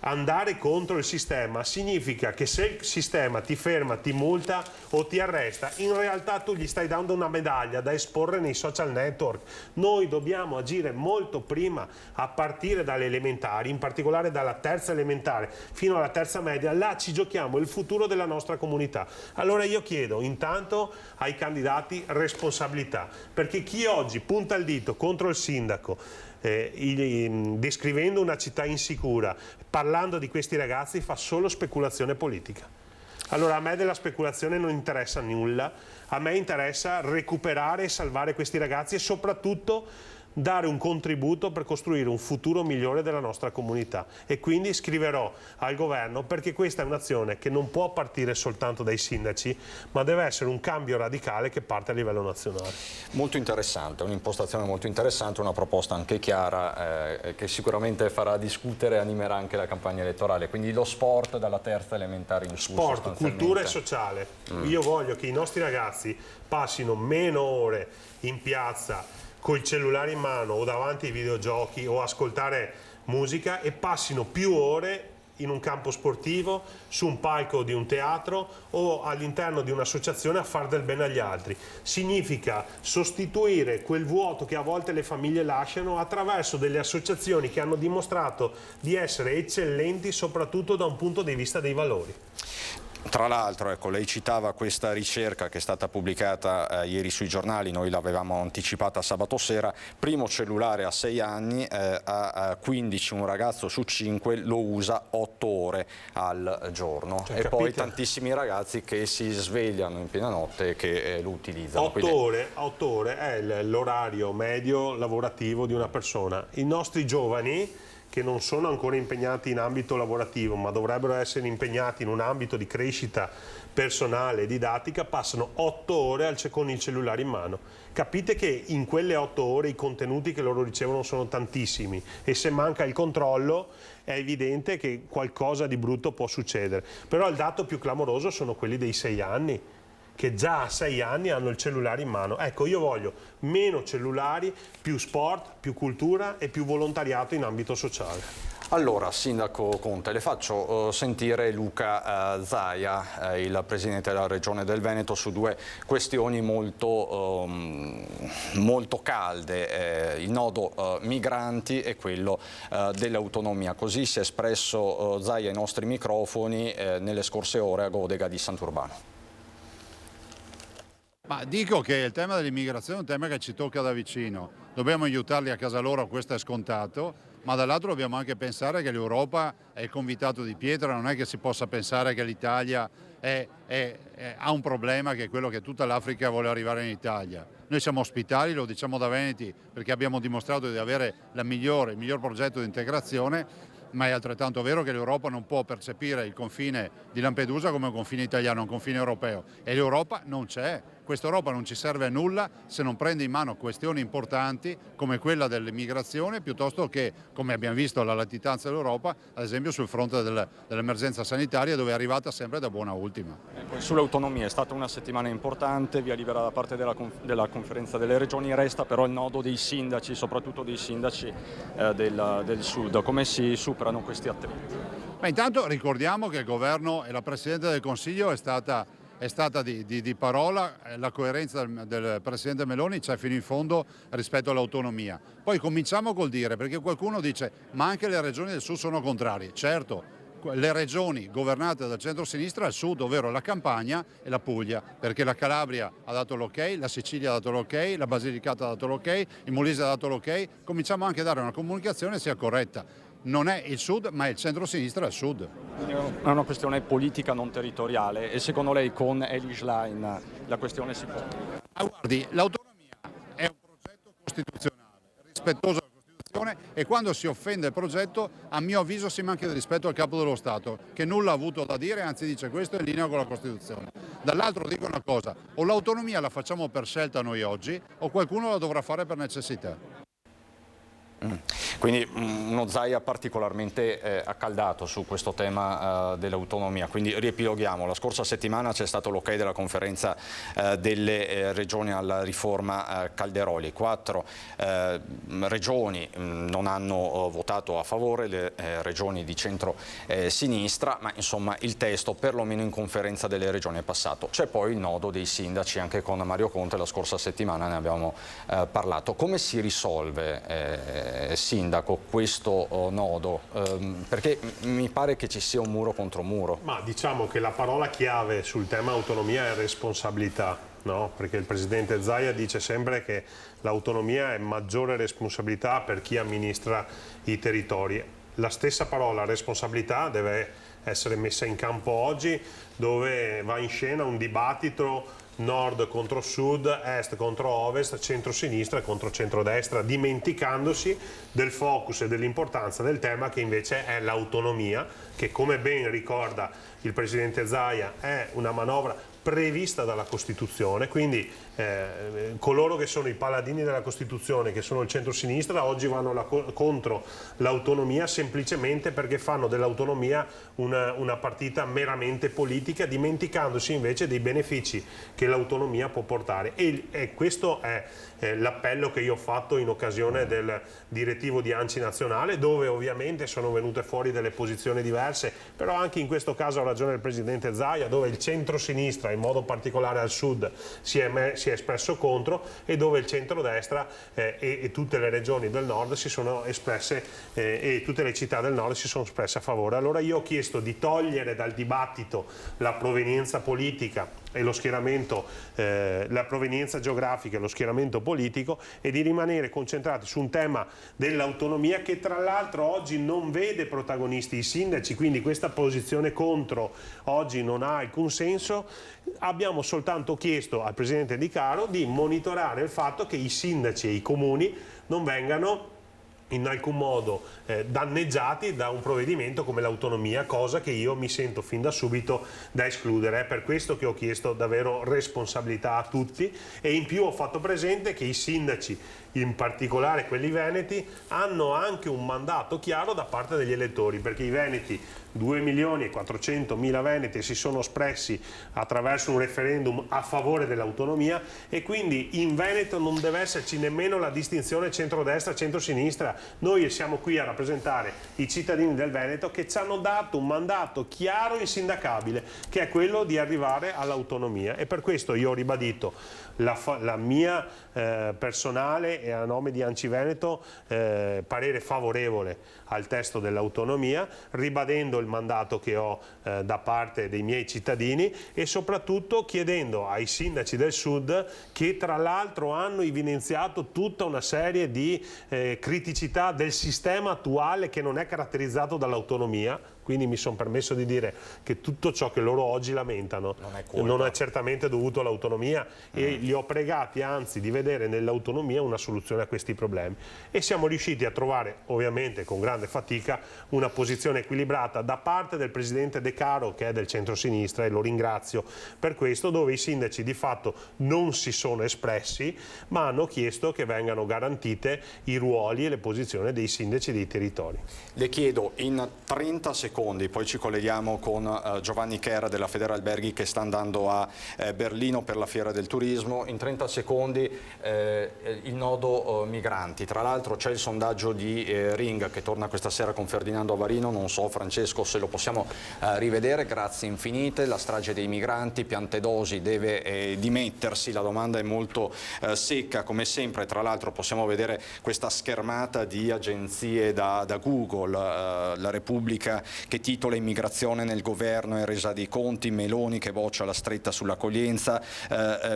andare contro il sistema significa che se il sistema ti ferma, ti multa o ti arresta, in realtà tu gli stai dando una medaglia da esporre nei social network. Noi dobbiamo agire molto prima, a partire dalle elementari, in particolare dalla terza elementare fino alla terza media. Là ci giochiamo il futuro della nostra comunità. Allora io chiedo intanto ai candidati responsabilità, perché chi oggi punta il dito contro il sindaco, descrivendo una città insicura, parlando di questi ragazzi, fa solo speculazione politica. Allora a me della speculazione non interessa nulla, a me interessa recuperare e salvare questi ragazzi e soprattutto dare un contributo per costruire un futuro migliore della nostra comunità, e quindi scriverò al governo, perché questa è un'azione che non può partire soltanto dai sindaci, ma deve essere un cambio radicale che parte a livello nazionale. Molto interessante, un'impostazione molto interessante, una proposta anche chiara che sicuramente farà discutere e animerà anche la campagna elettorale. Quindi lo sport dalla terza elementare in su, sport, cultura e sociale. Io voglio che i nostri ragazzi passino meno ore in piazza col cellulare in mano o davanti ai videogiochi o ascoltare musica, e passino più ore in un campo sportivo, su un palco di un teatro o all'interno di un'associazione a far del bene agli altri. Significa sostituire quel vuoto che a volte le famiglie lasciano attraverso delle associazioni che hanno dimostrato di essere eccellenti soprattutto da un punto di vista dei valori. Tra l'altro, ecco, lei citava questa ricerca che è stata pubblicata ieri sui giornali, noi l'avevamo anticipata sabato sera. Primo cellulare a 6 anni, a 15 un ragazzo su 5 lo usa 8 ore al giorno, cioè, e capite? poi tantissimi ragazzi che si svegliano in piena notte e che lo utilizzano. 8 ore è l'orario medio lavorativo di una persona. I nostri giovani, che non sono ancora impegnati in ambito lavorativo ma dovrebbero essere impegnati in un ambito di crescita personale e didattica, passano 8 ore con il cellulare in mano. Capite che in quelle 8 ore i contenuti che loro ricevono sono tantissimi, e se manca il controllo è evidente che qualcosa di brutto può succedere. Però il dato più clamoroso sono quelli dei 6 anni, che già a 6 anni hanno il cellulare in mano. Ecco, io voglio meno cellulari, più sport, più cultura e più volontariato in ambito sociale. Allora, Sindaco Conte, le faccio sentire Luca Zaia, il Presidente della Regione del Veneto, su 2 questioni molto calde, il nodo migranti e quello dell'autonomia. Così si è espresso Zaia ai nostri microfoni nelle scorse ore a Godega di Sant'Urbano. Ma dico che il tema dell'immigrazione è un tema che ci tocca da vicino, dobbiamo aiutarli a casa loro, questo è scontato, ma dall'altro dobbiamo anche pensare che l'Europa è il convitato di pietra, non è che si possa pensare che l'Italia ha un problema che è quello che tutta l'Africa vuole arrivare in Italia. Noi siamo ospitali, lo diciamo da veneti, perché abbiamo dimostrato di avere il miglior progetto di integrazione, ma è altrettanto vero che l'Europa non può percepire il confine di Lampedusa come un confine italiano, un confine europeo, e l'Europa non c'è. Questa Europa non ci serve a nulla se non prende in mano questioni importanti come quella dell'immigrazione, piuttosto che, come abbiamo visto, la latitanza dell'Europa, ad esempio sul fronte dell'emergenza sanitaria, dove è arrivata sempre da buona ultima. Sull'autonomia è stata una settimana importante, via libera da parte della conferenza delle regioni, resta però il nodo dei sindaci, soprattutto dei sindaci del Sud. Come si superano questi attriti? Ma intanto ricordiamo che il governo e la Presidente del Consiglio è stata di parola, la coerenza del Presidente Meloni c'è fino in fondo rispetto all'autonomia. Poi cominciamo col dire, perché qualcuno dice ma anche le regioni del Sud sono contrarie. Certo, le regioni governate dal centro-sinistra al Sud, ovvero la Campania e la Puglia, perché la Calabria ha dato l'ok, la Sicilia ha dato l'ok, la Basilicata ha dato l'ok, il Molise ha dato l'ok, cominciamo anche a dare una comunicazione sia corretta. Non è il Sud, ma è il centro-sinistra al Sud. È una questione politica, non territoriale, e secondo lei con Eli Schlein la questione si può? Guardi, l'autonomia è un progetto costituzionale, rispettoso della Costituzione, e quando si offende il progetto, a mio avviso, si manca di rispetto al Capo dello Stato, che nulla ha avuto da dire, anzi dice questo è in linea con la Costituzione. Dall'altro dico una cosa, o l'autonomia la facciamo per scelta noi oggi, o qualcuno la dovrà fare per necessità. Quindi uno Zaia particolarmente accaldato su questo tema dell'autonomia. Quindi riepiloghiamo, la scorsa settimana c'è stato l'ok della conferenza delle regioni alla riforma Calderoli. 4 regioni non hanno votato a favore, le regioni di centro-sinistra, ma insomma il testo perlomeno in conferenza delle regioni è passato. C'è poi il nodo dei sindaci, anche con Mario Conte la scorsa settimana ne abbiamo parlato. Come si risolve, Sindaco, questo nodo? Perché mi pare che ci sia un muro contro muro. Ma diciamo che la parola chiave sul tema autonomia è responsabilità, no? Perché il Presidente Zaia dice sempre che l'autonomia è maggiore responsabilità per chi amministra i territori. La stessa parola responsabilità deve essere messa in campo oggi, dove va in scena un dibattito nord contro sud, est contro ovest, centro-sinistra contro centrodestra, dimenticandosi del focus e dell'importanza del tema che invece è l'autonomia, che come ben ricorda il Presidente Zaia è una manovra prevista dalla Costituzione, quindi coloro che sono i paladini della Costituzione, che sono il centro-sinistra, oggi vanno contro l'autonomia semplicemente perché fanno dell'autonomia una partita meramente politica, dimenticandosi invece dei benefici che l'autonomia può portare. E questo è l'appello che io ho fatto in occasione del direttivo di ANCI nazionale, dove ovviamente sono venute fuori delle posizioni diverse, però anche in questo caso ha ragione il Presidente Zaia, dove il centro-sinistra, in modo particolare al sud, si è espresso contro, e dove il centrodestra e tutte le regioni del nord si sono espresse e tutte le città del nord si sono espresse a favore. Allora io ho chiesto di togliere dal dibattito la provenienza politica e lo schieramento, la provenienza geografica e lo schieramento politico, e di rimanere concentrati su un tema dell'autonomia che tra l'altro oggi non vede protagonisti i sindaci, quindi questa posizione contro oggi non ha alcun senso. Abbiamo soltanto chiesto al Presidente Di Caro di monitorare il fatto che i sindaci e i comuni non vengano in alcun modo danneggiati da un provvedimento come l'autonomia, cosa che io mi sento fin da subito da escludere. È per questo che ho chiesto davvero responsabilità a tutti, e in più ho fatto presente che i sindaci, in particolare quelli veneti, hanno anche un mandato chiaro da parte degli elettori, perché i veneti, 2.400.000 veneti, si sono espressi attraverso un referendum a favore dell'autonomia, e quindi in Veneto non deve esserci nemmeno la distinzione centrodestra-centrosinistra. Noi siamo qui a rappresentare i cittadini del Veneto, che ci hanno dato un mandato chiaro e insindacabile, che è quello di arrivare all'autonomia, e per questo io ho ribadito la mia personale e a nome di ANCI Veneto parere favorevole al testo dell'autonomia, ribadendo il mandato che ho da parte dei miei cittadini, e soprattutto chiedendo ai sindaci del Sud, che tra l'altro hanno evidenziato tutta una serie di criticità criticità del sistema attuale che non è caratterizzato dall'autonomia, quindi mi sono permesso di dire che tutto ciò che loro oggi lamentano non è certamente dovuto all'autonomia e li ho pregati anzi di vedere nell'autonomia una soluzione a questi problemi e siamo riusciti a trovare, ovviamente con grande fatica, una posizione equilibrata da parte del presidente De Caro, che è del centro-sinistra, e lo ringrazio per questo, dove i sindaci di fatto non si sono espressi ma hanno chiesto che vengano garantite i ruoli e le posizioni dei sindaci dei territori. Le chiedo in 30 secondi, poi ci colleghiamo con Giovanni Kerr della Federalberghi che sta andando a Berlino per la Fiera del Turismo. In 30 secondi il nodo migranti. Tra l'altro c'è il sondaggio di Ring che torna questa sera con Ferdinando Avarino, non so Francesco se lo possiamo rivedere, grazie infinite. La strage dei migranti, Piantedosi deve dimettersi, la domanda è molto secca come sempre. Tra l'altro possiamo vedere questa schermata di agenzie da Google, la Repubblica che titola immigrazione nel governo e resa dei conti, Meloni che boccia la stretta sull'accoglienza,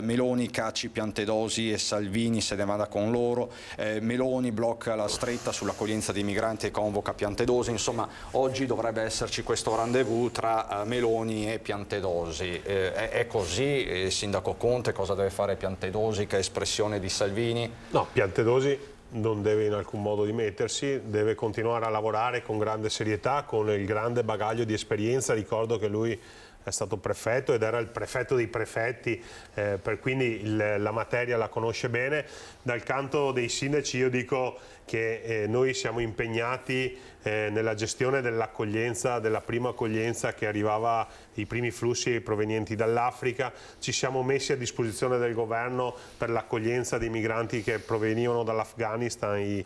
Meloni cacci Piantedosi e Salvini se ne vada con loro, Meloni blocca la stretta sull'accoglienza dei migranti e convoca Piantedosi. Insomma, oggi dovrebbe esserci questo rendezvous tra Meloni e Piantedosi. È così, sindaco Conte, cosa deve fare Piantedosi, che è espressione di Salvini? No, Piantedosi non deve in alcun modo dimettersi, deve continuare a lavorare con grande serietà, con il grande bagaglio di esperienza. Ricordo che lui è stato prefetto ed era il prefetto dei prefetti, quindi la materia la conosce bene. Dal canto dei sindaci io dico che noi siamo impegnati nella gestione dell'accoglienza, della prima accoglienza che arrivava, i primi flussi provenienti dall'Africa. Ci siamo messi a disposizione del governo per l'accoglienza dei migranti che provenivano dall'Afghanistan,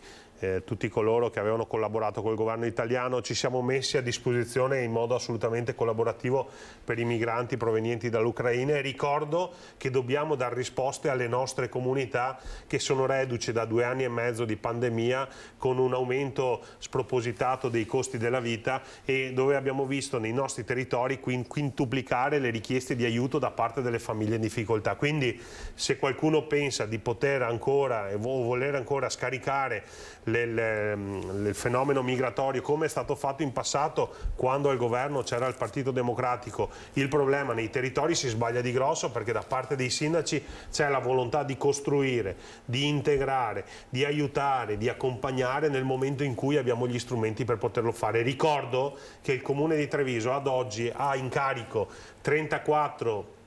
tutti coloro che avevano collaborato col governo italiano. Ci siamo messi a disposizione in modo assolutamente collaborativo per i migranti provenienti dall'Ucraina e ricordo che dobbiamo dare risposte alle nostre comunità che sono reduci da 2 anni e mezzo di pandemia con un aumento spropositato dei costi della vita e dove abbiamo visto nei nostri territori quintuplicare le richieste di aiuto da parte delle famiglie in difficoltà. Quindi se qualcuno pensa di poter ancora o voler ancora scaricare il fenomeno migratorio come è stato fatto in passato quando al governo c'era il Partito Democratico, il problema nei territori si sbaglia di grosso, perché da parte dei sindaci c'è la volontà di costruire, di integrare, di aiutare, di accompagnare nel momento in cui abbiamo gli strumenti per poterlo fare. Ricordo che il Comune di Treviso ad oggi ha in carico 34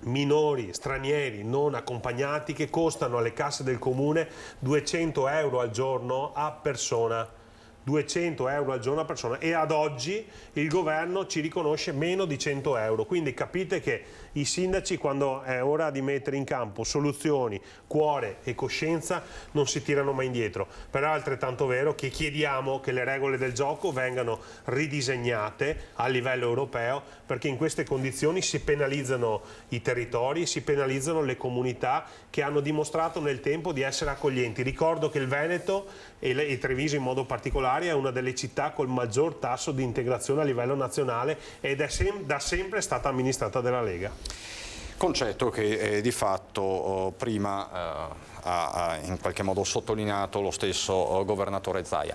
minori stranieri non accompagnati che costano alle casse del comune 200 euro al giorno a persona. 200 euro al giorno a persona e ad oggi il governo ci riconosce meno di 100 euro. Quindi capite che i sindaci, quando è ora di mettere in campo soluzioni, cuore e coscienza, non si tirano mai indietro. Però è altrettanto vero che chiediamo che le regole del gioco vengano ridisegnate a livello europeo, perché in queste condizioni si penalizzano i territori, si penalizzano le comunità che hanno dimostrato nel tempo di essere accoglienti. Ricordo che il Veneto e Treviso in modo particolare è una delle città col maggior tasso di integrazione a livello nazionale ed è da sempre stata amministrata dalla Lega. Concetto che di fatto prima ha in qualche modo sottolineato lo stesso governatore Zaia.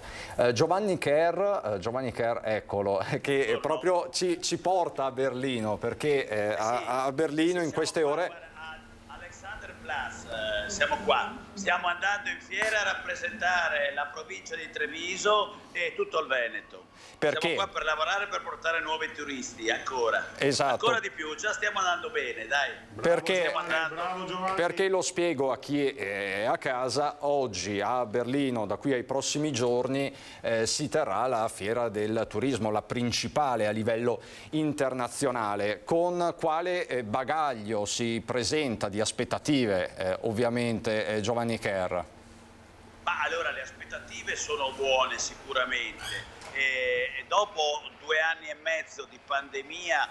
Giovanni Kerr, eccolo, che proprio ci porta a Berlino, perché a Berlino in queste ore... Siamo qua, stiamo andando in fiera a rappresentare la provincia di Treviso e tutto il Veneto. Perché? Siamo qua per lavorare, per portare nuovi turisti, ancora. Esatto. Ancora di più, già stiamo andando bene, dai. Perché lo spiego a chi è a casa, oggi a Berlino, da qui ai prossimi giorni, si terrà la Fiera del Turismo, la principale a livello internazionale. Con quale bagaglio si presenta di aspettative, ovviamente, Giovanni Kerr? Ma allora le aspettative sono buone sicuramente. E dopo 2 anni e mezzo di pandemia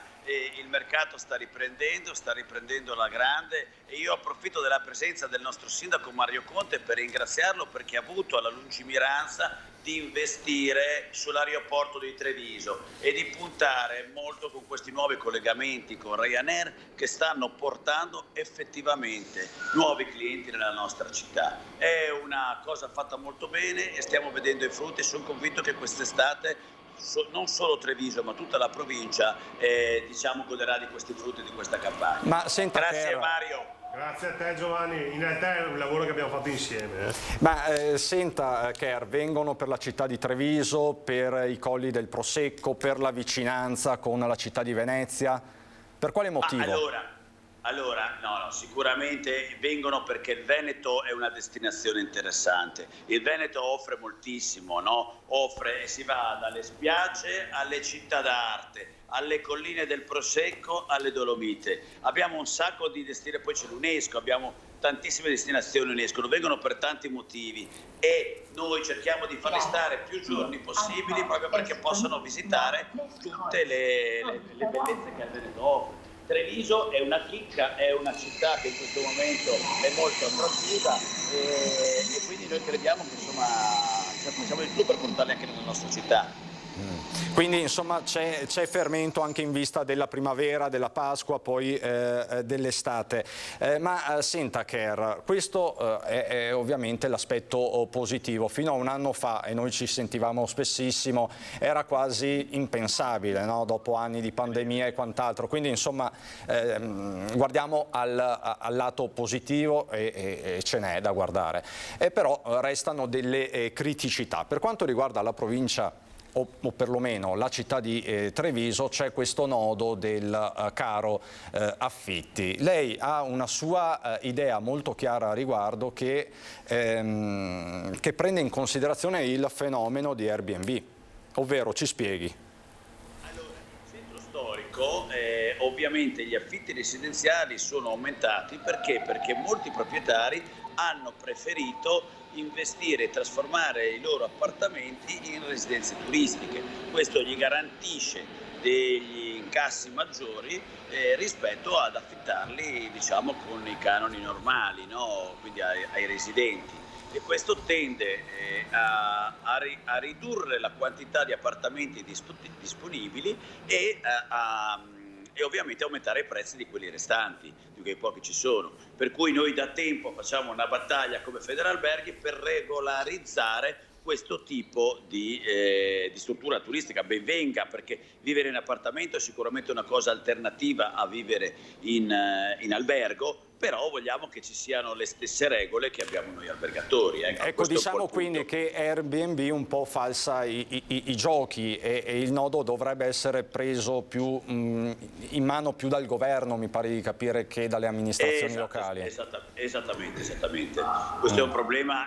il mercato sta riprendendo alla grande e io approfitto della presenza del nostro sindaco Mario Conte per ringraziarlo perché ha avuto la lungimiranza di investire sull'aeroporto di Treviso e di puntare molto con questi nuovi collegamenti con Ryanair che stanno portando effettivamente nuovi clienti nella nostra città. È una cosa fatta molto bene e stiamo vedendo i frutti e sono convinto che quest'estate non solo Treviso ma tutta la provincia goderà di questi frutti di questa campagna. Ma senta, grazie Mario. Grazie a te Giovanni, in realtà è un lavoro che abbiamo fatto insieme. Ma senta Ker, vengono per la città di Treviso, per i colli del Prosecco, per la vicinanza con la città di Venezia, per quale motivo? Allora, no, sicuramente vengono perché il Veneto è una destinazione interessante. Il Veneto offre moltissimo, no? Offre e si va dalle spiagge alle città d'arte, alle colline del Prosecco, alle Dolomite. Abbiamo un sacco di destinazioni, poi c'è l'UNESCO, abbiamo tantissime destinazioni UNESCO, vengono per tanti motivi e noi cerchiamo di farli stare più giorni possibili proprio perché possano visitare tutte le bellezze che il Veneto offre. Treviso è una chicca, è una città che in questo momento è molto attrattiva e quindi noi crediamo che insomma facciamo di più per portarli anche nella nostra città. Quindi insomma c'è fermento anche in vista della primavera, della Pasqua, poi dell'estate. Ma senta Ker, questo è ovviamente l'aspetto positivo. Fino a un anno fa, e noi ci sentivamo spessissimo, era quasi impensabile, no? Dopo anni di pandemia e quant'altro. Quindi insomma guardiamo al lato positivo e ce n'è da guardare. Però restano delle criticità. Per quanto riguarda la provincia o perlomeno la città di Treviso, c'è questo nodo del caro affitti. Lei ha una sua idea molto chiara a riguardo che prende in considerazione il fenomeno di Airbnb, ovvero ci spieghi. Allora, nel centro storico ovviamente gli affitti residenziali sono aumentati perché molti proprietari hanno preferito investire e trasformare i loro appartamenti in residenze turistiche. Questo gli garantisce degli incassi maggiori rispetto ad affittarli, diciamo, con i canoni normali, no? Quindi ai residenti. E questo tende a ridurre la quantità di appartamenti disponibili e ovviamente aumentare i prezzi di quelli restanti, di quei pochi ci sono. Per cui noi da tempo facciamo una battaglia come Federalberghi per regolarizzare questo tipo di struttura turistica. Ben venga, perché vivere in appartamento è sicuramente una cosa alternativa a vivere in albergo, però vogliamo che ci siano le stesse regole che abbiamo noi albergatori. Ecco, diciamo quindi che Airbnb un po' falsa i giochi e il nodo dovrebbe essere preso più in mano più dal governo, mi pare di capire, che dalle amministrazioni locali. Esattamente. Questo è un problema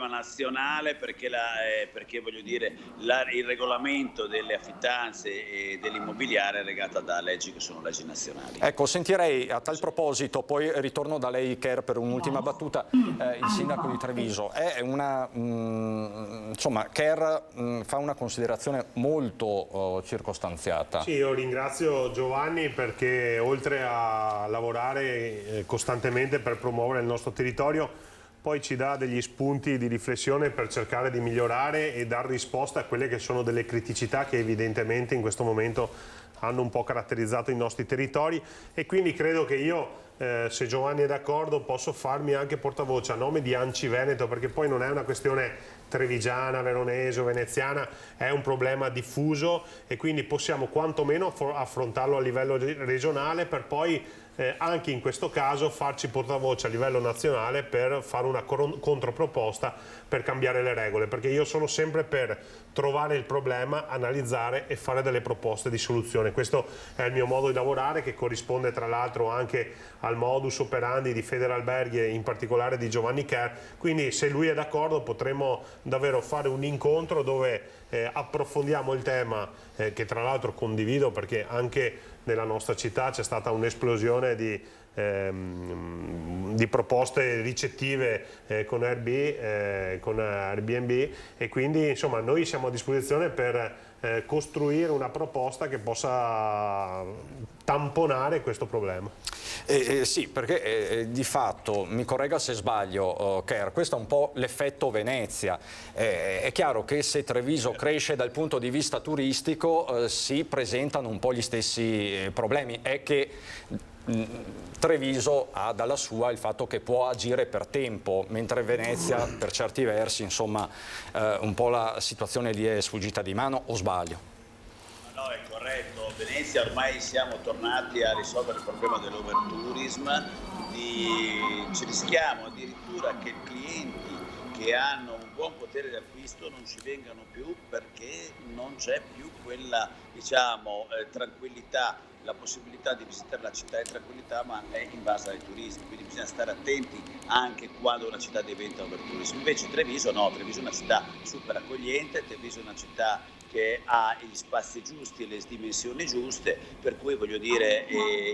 nazionale perché voglio dire il regolamento delle affittanze e dell'immobiliare è regata da leggi che sono leggi nazionali. Ecco, sentirei a tal proposito, poi ritorno da lei Ker per un'ultima battuta, il sindaco di Treviso. È una, insomma, Ker fa una considerazione molto circostanziata. Sì, io ringrazio Giovanni perché oltre a lavorare costantemente per promuovere il nostro territorio, poi ci dà degli spunti di riflessione per cercare di migliorare e dar risposta a quelle che sono delle criticità che evidentemente in questo momento hanno un po' caratterizzato i nostri territori, e quindi credo che io, se Giovanni è d'accordo, posso farmi anche portavoce a nome di ANCI Veneto, perché poi non è una questione trevigiana, veronese o veneziana, è un problema diffuso e quindi possiamo quantomeno affrontarlo a livello regionale per poi anche in questo caso farci portavoce a livello nazionale per fare una controproposta per cambiare le regole, perché io sono sempre per trovare il problema, analizzare e fare delle proposte di soluzione. Questo è il mio modo di lavorare, che corrisponde tra l'altro anche al modus operandi di Federalberghi e in particolare di Giovanni Ker. Quindi se lui è d'accordo potremmo davvero fare un incontro dove approfondiamo il tema, che tra l'altro condivido perché anche nella nostra città c'è stata un'esplosione di proposte ricettive con Airbnb, e quindi insomma noi siamo a disposizione per costruire una proposta che possa tamponare questo problema. Sì, perché di fatto, mi corregga se sbaglio, Kerr, questo è un po' l'effetto Venezia. È chiaro che se Treviso cresce dal punto di vista turistico si presentano un po' gli stessi problemi. È che Treviso ha dalla sua il fatto che può agire per tempo, mentre Venezia per certi versi, insomma, un po' la situazione lì è sfuggita di mano, o sbaglio? No, è corretto. Venezia ormai siamo tornati a risolvere il problema dell'overtourism, ci rischiamo addirittura che clienti che hanno un buon potere d'acquisto non ci vengano più perché non c'è più quella, diciamo, tranquillità, la possibilità di visitare la città in tranquillità, ma è in base ai turisti, quindi bisogna stare attenti anche quando una città diventa overtourism. Invece Treviso no, Treviso è una città super accogliente, Treviso è una città che ha gli spazi giusti e le dimensioni giuste, per cui voglio dire,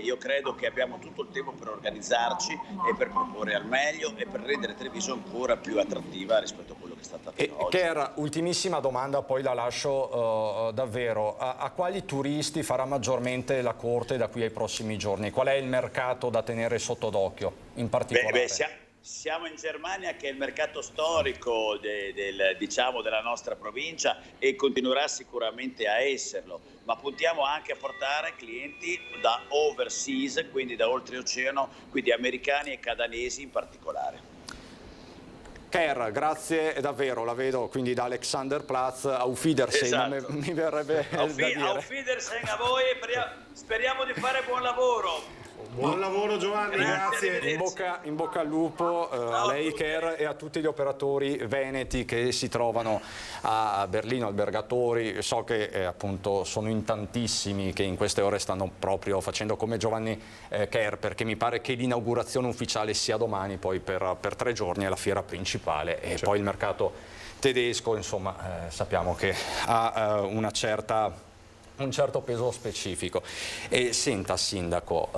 io credo che abbiamo tutto il tempo per organizzarci e per proporre al meglio e per rendere Treviso ancora più attrattiva rispetto a quello che è stata fino ad oggi. Kerr, ultimissima domanda, poi la lascio davvero. A quali turisti farà maggiormente la Corte da qui ai prossimi giorni? Qual è il mercato da tenere sotto d'occhio in particolare? Siamo in Germania, che è il mercato storico diciamo, della nostra provincia, e continuerà sicuramente a esserlo, ma puntiamo anche a portare clienti da overseas, quindi da oltreoceano, quindi americani e canadesi in particolare. Kerr, grazie davvero, la vedo quindi da Alexanderplatz, auf Wiedersehen, Esatto. mi verrebbe da dire. Auf Wiedersehen a voi e speriamo di fare buon lavoro. Buon lavoro Giovanni, grazie. In bocca al lupo a lei Kerr e a tutti gli operatori veneti che si trovano a Berlino, albergatori. So che appunto sono in tantissimi che in queste ore stanno proprio facendo come Giovanni Kerr, perché mi pare che l'inaugurazione ufficiale sia domani, poi per 3 giorni è la fiera principale e poi il mercato tedesco, insomma, sappiamo che ha un certo peso specifico. E senta Sindaco,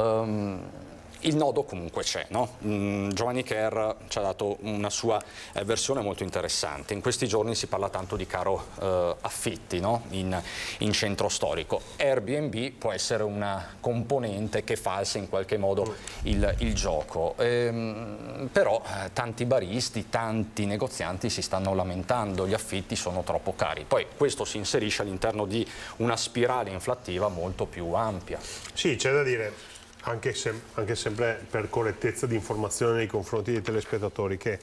il nodo comunque c'è, no? Giovanni Kerr ci ha dato una sua versione molto interessante. In questi giorni si parla tanto di caro affitti, no? in centro storico. Airbnb può essere una componente che falsa in qualche modo il gioco, però tanti baristi, tanti negozianti si stanno lamentando, gli affitti sono troppo cari. Poi questo si inserisce all'interno di una spirale inflattiva molto più ampia. Sì, c'è da dire, anche sempre per correttezza di informazione nei confronti dei telespettatori, che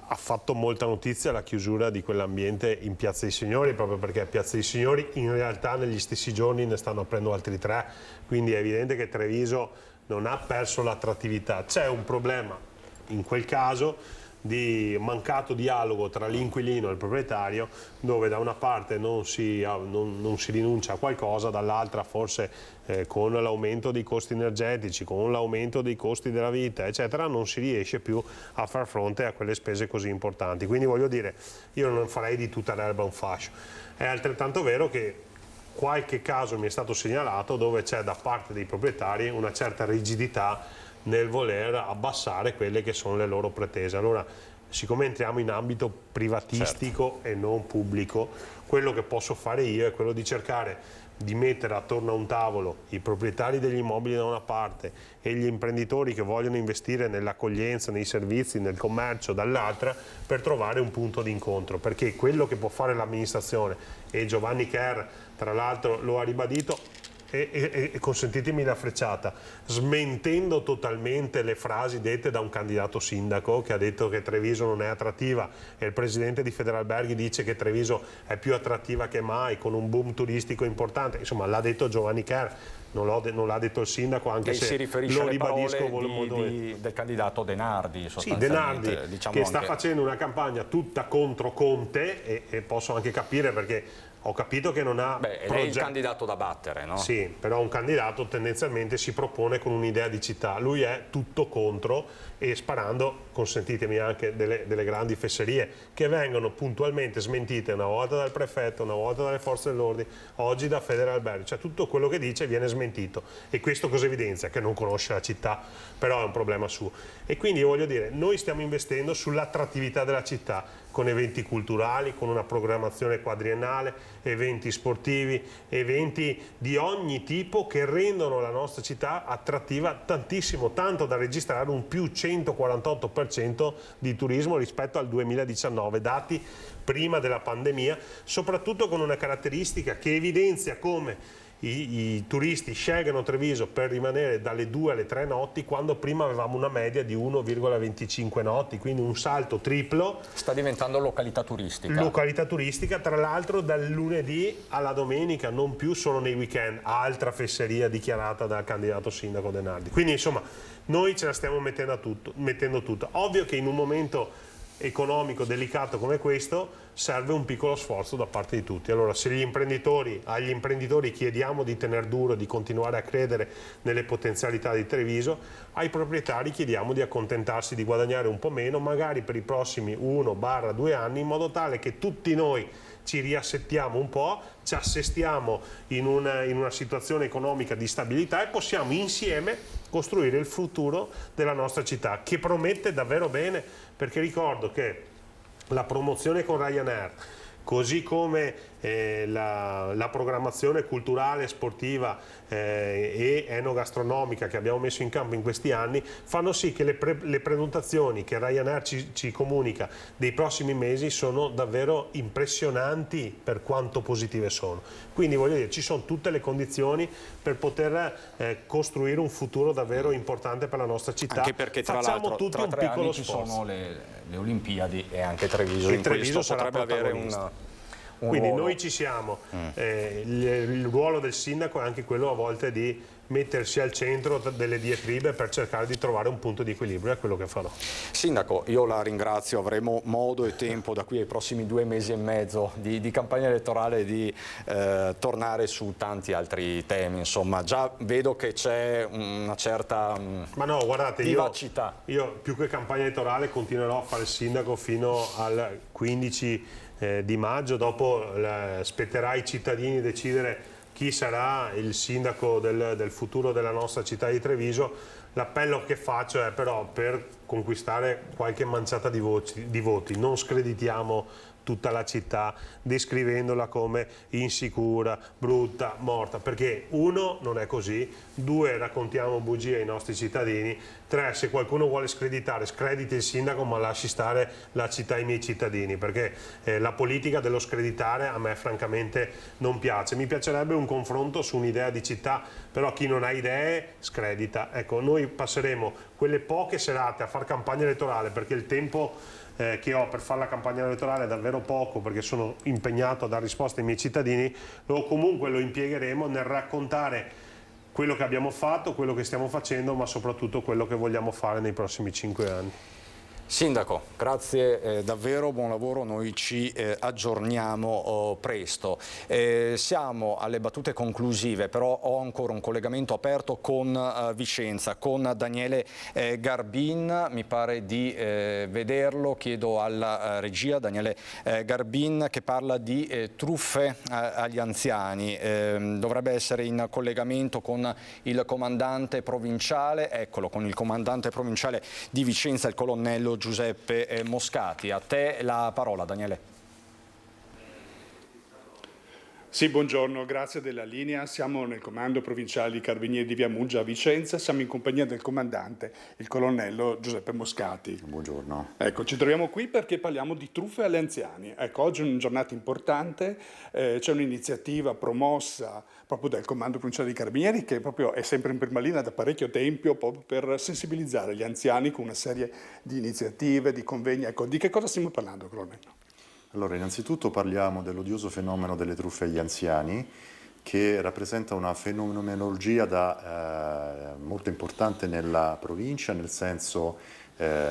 ha fatto molta notizia la chiusura di quell'ambiente in Piazza dei Signori, proprio perché a Piazza dei Signori in realtà negli stessi giorni ne stanno aprendo altri 3, quindi è evidente che Treviso non ha perso l'attrattività. C'è un problema in quel caso di mancato dialogo tra l'inquilino e il proprietario, dove da una parte non si rinuncia a qualcosa, dall'altra forse con l'aumento dei costi energetici, con l'aumento dei costi della vita, eccetera, non si riesce più a far fronte a quelle spese così importanti. Quindi voglio dire, io non farei di tutta l'erba un fascio. È altrettanto vero che qualche caso mi è stato segnalato dove c'è da parte dei proprietari una certa rigidità nel voler abbassare quelle che sono le loro pretese. Allora, siccome entriamo in ambito privatistico e non pubblico, quello che posso fare io è quello di cercare di mettere attorno a un tavolo i proprietari degli immobili da una parte e gli imprenditori che vogliono investire nell'accoglienza, nei servizi, nel commercio dall'altra, per trovare un punto di incontro, perché quello che può fare l'amministrazione, e Giovanni Kerr tra l'altro lo ha ribadito, e consentitemi la frecciata, smentendo totalmente le frasi dette da un candidato sindaco che ha detto che Treviso non è attrattiva, e il presidente di Federalberghi dice che Treviso è più attrattiva che mai, con un boom turistico importante. Insomma, l'ha detto Giovanni Kerr, non l'ha detto il sindaco, anche se si riferisce lo alle ribadisco del candidato Denardi, sì, Denardi, diciamo, che sta facendo una campagna tutta contro Conte, e posso anche capire, perché ho capito che non ha lei è il candidato da battere, no? Sì, però un candidato tendenzialmente si propone con un'idea di città. Lui è tutto contro, e sparando, consentitemi, anche delle grandi fesserie che vengono puntualmente smentite una volta dal prefetto, una volta dalle forze dell'ordine, oggi da Federalberghi. Cioè tutto quello che dice viene smentito smentito. E questo cosa evidenzia? Che non conosce la città, però è un problema suo. E quindi voglio dire, noi stiamo investendo sull'attrattività della città, con eventi culturali, con una programmazione quadriennale, eventi sportivi, eventi di ogni tipo che rendono la nostra città attrattiva tantissimo, tanto da registrare un più 148% di turismo rispetto al 2019, dati prima della pandemia, soprattutto con una caratteristica che evidenzia come i turisti scelgano Treviso per rimanere dalle 2 alle 3 notti, quando prima avevamo una media di 1,25 notti, quindi un salto triplo. Sta diventando località turistica. Località turistica, tra l'altro dal lunedì alla domenica, non più solo nei weekend, altra fesseria dichiarata dal candidato sindaco Denardi. Quindi insomma noi ce la stiamo mettendo tutta. Ovvio che in un momento economico delicato come questo serve un piccolo sforzo da parte di tutti. Allora, se agli imprenditori chiediamo di tener duro, di continuare a credere nelle potenzialità di Treviso, ai proprietari chiediamo di accontentarsi di guadagnare un po' meno, magari per i prossimi 1-2 anni, in modo tale che tutti noi ci riassettiamo un po', ci assestiamo in una situazione economica di stabilità e possiamo insieme costruire il futuro della nostra città, che promette davvero bene, perché ricordo che la promozione con Ryanair, così come la programmazione culturale, sportiva e enogastronomica che abbiamo messo in campo in questi anni, fanno sì che le prenotazioni che Ryanair ci comunica dei prossimi mesi sono davvero impressionanti per quanto positive sono. Quindi voglio dire, ci sono tutte le condizioni per poter costruire un futuro davvero importante per la nostra città. Anche perché tra l'altro tra 3 anni ci sono le Olimpiadi e anche Treviso in questo potrebbe avere un quindi ruolo. Noi ci siamo, il ruolo del sindaco è anche quello a volte di mettersi al centro delle diatribe per cercare di trovare un punto di equilibrio, è quello che farò. Sindaco, io la ringrazio, avremo modo e tempo da qui ai prossimi 2 mesi e mezzo di campagna elettorale di tornare su tanti altri temi, insomma già vedo che c'è una certa vivacità. Io più che campagna elettorale continuerò a fare il sindaco fino al 15 di maggio, dopo spetterà ai cittadini decidere chi sarà il sindaco del futuro della nostra città di Treviso. L'appello che faccio è però per conquistare qualche manciata di voti, non screditiamo tutta la città descrivendola come insicura, brutta, morta, perché 1 non è così, 2 raccontiamo bugie ai nostri cittadini, 3 se qualcuno vuole screditare, screditi il sindaco ma lasci stare la città ai miei cittadini, perché la politica dello screditare a me francamente non piace. Mi piacerebbe un confronto su un'idea di città, però chi non ha idee scredita. Ecco, noi passeremo quelle poche serate a far campagna elettorale, perché il tempo che ho per fare la campagna elettorale è davvero poco, perché sono impegnato a dare risposte ai miei cittadini, o comunque lo impiegheremo nel raccontare quello che abbiamo fatto, quello che stiamo facendo, ma soprattutto quello che vogliamo fare nei prossimi 5 anni. Sindaco, grazie davvero, buon lavoro, noi ci aggiorniamo presto. Siamo alle battute conclusive, però ho ancora un collegamento aperto con Vicenza, con Daniele Garbin, mi pare di vederlo, chiedo alla regia, Daniele Garbin, che parla di truffe agli anziani. Dovrebbe essere in collegamento con il comandante provinciale, eccolo, con il comandante provinciale di Vicenza, il colonnello Giuseppe Moscati. A te la parola, Daniele. Sì, buongiorno, grazie della linea. Siamo nel comando provinciale di Carabinieri di Via Muggia a Vicenza, siamo in compagnia del comandante, il colonnello Giuseppe Moscati. Buongiorno. Ecco, ci troviamo qui perché parliamo di truffe agli anziani. Ecco, oggi è una giornata importante, c'è un'iniziativa promossa proprio dal comando provinciale di Carabinieri che proprio è sempre in prima linea da parecchio tempo proprio per sensibilizzare gli anziani con una serie di iniziative, di convegni. Ecco, di che cosa stiamo parlando, colonnello? Allora, innanzitutto parliamo dell'odioso fenomeno delle truffe agli anziani, che rappresenta una fenomenologia molto importante nella provincia, nel senso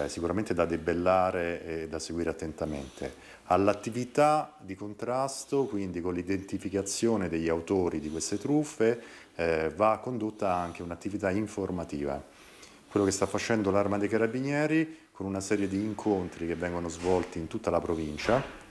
sicuramente da debellare e da seguire attentamente. All'attività di contrasto, quindi con l'identificazione degli autori di queste truffe, va condotta anche un'attività informativa. Quello che sta facendo l'Arma dei Carabinieri con una serie di incontri che vengono svolti in tutta la provincia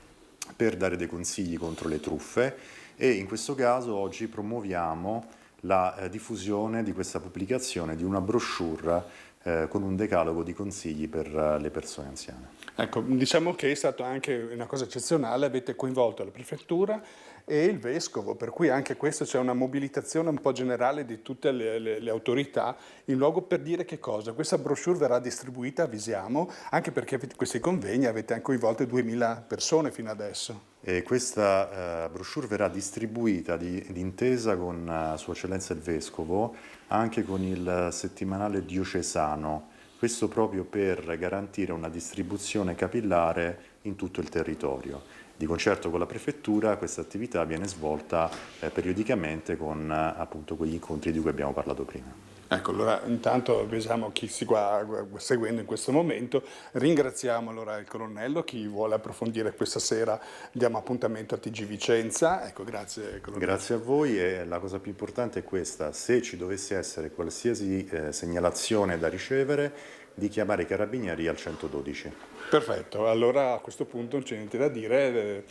per dare dei consigli contro le truffe, e in questo caso oggi promuoviamo la diffusione di questa pubblicazione di una brochure con un decalogo di consigli per le persone anziane. Ecco, diciamo che è stata anche una cosa eccezionale, avete coinvolto la prefettura e il vescovo, per cui anche questo c'è una mobilitazione un po' generale di tutte le autorità in luogo per dire che cosa. Questa brochure verrà distribuita, avvisiamo, anche perché questi convegni avete anche coinvolto 2000 persone fino adesso. E questa brochure verrà distribuita d'intesa con Sua Eccellenza il Vescovo anche con il settimanale diocesano, questo proprio per garantire una distribuzione capillare in tutto il territorio. Di concerto con la prefettura questa attività viene svolta periodicamente con appunto quegli incontri di cui abbiamo parlato prima. Ecco, allora intanto avvisiamo chi si sta seguendo in questo momento, ringraziamo allora il colonnello, chi vuole approfondire questa sera diamo appuntamento a TG Vicenza, ecco grazie colonnello. Grazie a voi e la cosa più importante è questa, se ci dovesse essere qualsiasi segnalazione da ricevere, di chiamare i carabinieri al 112. Perfetto, allora a questo punto non c'è niente da dire,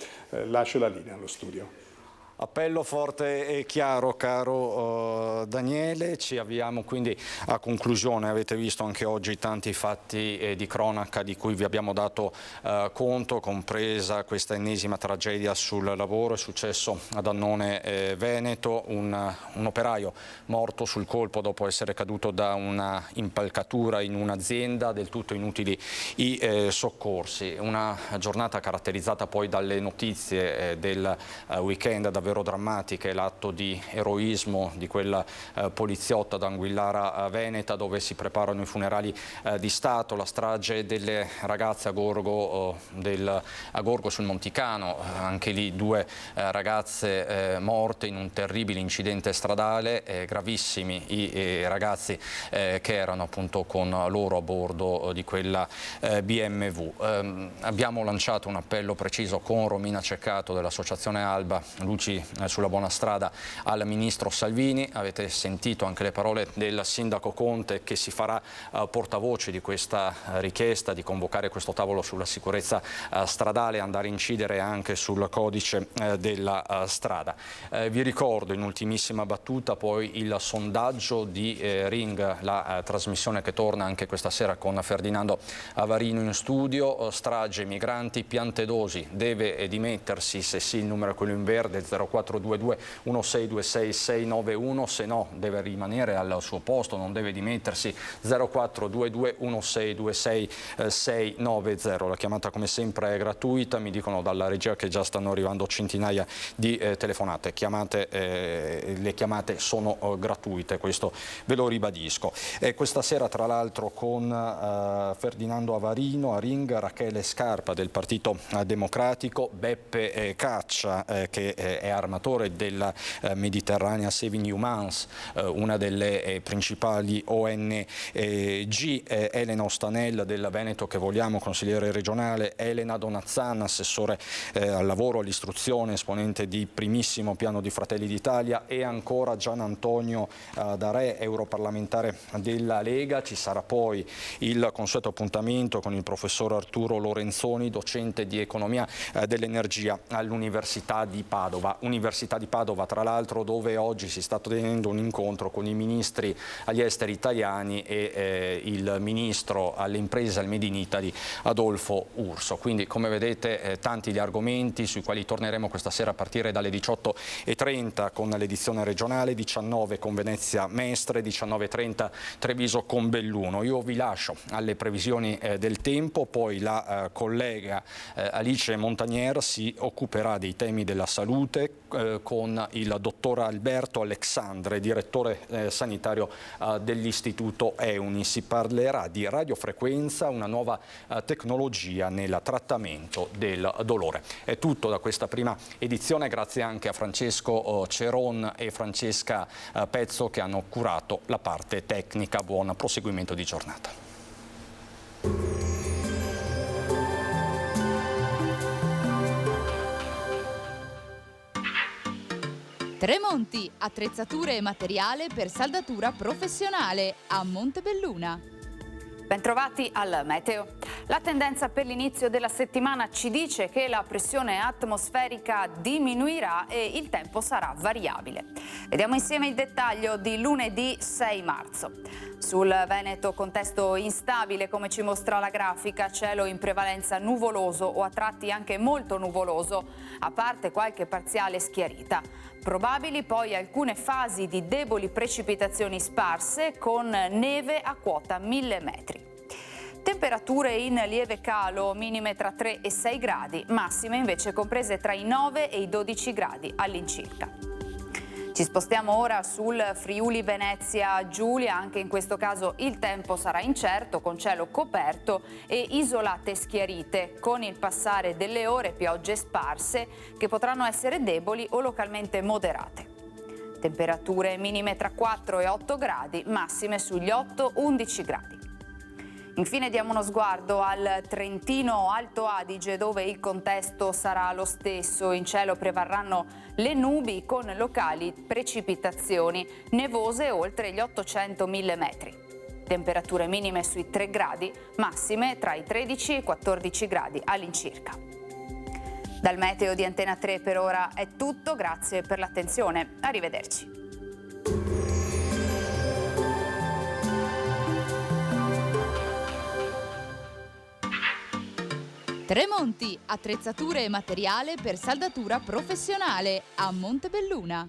lascio la linea allo studio. Appello forte e chiaro, caro Daniele, ci avviamo quindi a conclusione. Avete visto anche oggi tanti fatti di cronaca di cui vi abbiamo dato conto, compresa questa ennesima tragedia sul lavoro. È successo ad Annone Veneto, un operaio morto sul colpo dopo essere caduto da una impalcatura in un'azienda, del tutto inutili i soccorsi. Una giornata caratterizzata poi dalle notizie del weekend davvero drammatiche, l'atto di eroismo di quella poliziotta ad Anguillara Veneta, dove si preparano i funerali di Stato, la strage delle ragazze a Gorgo sul Monticano, anche lì 2 ragazze morte in un terribile incidente stradale, gravissimi i ragazzi che erano appunto con loro a bordo di quella BMW. Abbiamo lanciato un appello preciso con Romina Ceccato dell'associazione Alba, Luci sulla buona strada, al ministro Salvini. Avete sentito anche le parole del sindaco Conte, che si farà portavoce di questa richiesta di convocare questo tavolo sulla sicurezza stradale e andare a incidere anche sul codice della strada. Vi ricordo in ultimissima battuta poi il sondaggio di Ring, la trasmissione che torna anche questa sera con Ferdinando Avarino in studio. Strage, migranti, Piantedosi deve dimettersi, se sì il numero è quello in verde, 0422 1626 691, se no deve rimanere al suo posto, non deve dimettersi, 0422 1626 690. La chiamata come sempre è gratuita, mi dicono dalla regia che già stanno arrivando centinaia di telefonate, le chiamate sono gratuite, questo ve lo ribadisco. Questa sera tra l'altro con Ferdinando Avarino a Ring, Rachele Scarpa del Partito Democratico, Beppe Caccia che è armatore della Mediterranea Saving Humans, una delle principali ONG, Elena Ostanella del Veneto che vogliamo, consigliere regionale, Elena Donazzan, assessore al lavoro, all'istruzione, esponente di primissimo piano di Fratelli d'Italia, e ancora Gian Antonio Darè, europarlamentare della Lega. Ci sarà poi il consueto appuntamento con il professor Arturo Lorenzoni, docente di economia dell'energia all'Università di Padova. Università di Padova, tra l'altro, dove oggi si sta tenendo un incontro con i ministri agli esteri italiani e il ministro alle imprese al Made in Italy Adolfo Urso. Quindi, come vedete, tanti gli argomenti sui quali torneremo questa sera a partire dalle 18:30 con l'edizione regionale, 19 con Venezia Mestre, 19:30 Treviso con Belluno. Io vi lascio alle previsioni del tempo, poi la collega Alice Montagnier si occuperà dei temi della salute con il dottor Alberto Alexandre, direttore sanitario dell'Istituto EUNI. Si parlerà di radiofrequenza, una nuova tecnologia nel trattamento del dolore. È tutto da questa prima edizione, grazie anche a Francesco Ceron e Francesca Pezzo che hanno curato la parte tecnica. Buon proseguimento di giornata. Tremonti, attrezzature e materiale per saldatura professionale a Montebelluna. Bentrovati al meteo. La tendenza per l'inizio della settimana ci dice che la pressione atmosferica diminuirà e il tempo sarà variabile. Vediamo insieme il dettaglio di lunedì 6 marzo. Sul Veneto contesto instabile, come ci mostra la grafica, cielo in prevalenza nuvoloso o a tratti anche molto nuvoloso, a parte qualche parziale schiarita. Probabili poi alcune fasi di deboli precipitazioni sparse con neve a quota 1000 metri. Temperature in lieve calo, minime tra 3 e 6 gradi, massime invece comprese tra i 9 e i 12 gradi all'incirca. Ci spostiamo ora sul Friuli Venezia Giulia, anche in questo caso il tempo sarà incerto con cielo coperto e isolate schiarite, con il passare delle ore piogge sparse che potranno essere deboli o localmente moderate. Temperature minime tra 4 e 8 gradi, massime sugli 8-11 gradi. Infine diamo uno sguardo al Trentino Alto Adige, dove il contesto sarà lo stesso. In cielo prevarranno le nubi con locali precipitazioni nevose oltre gli 800.000 metri. Temperature minime sui 3 gradi, massime tra i 13 e i 14 gradi all'incirca. Dal meteo di Antena 3 per ora è tutto, grazie per l'attenzione. Arrivederci. Tremonti, attrezzature e materiale per saldatura professionale a Montebelluna.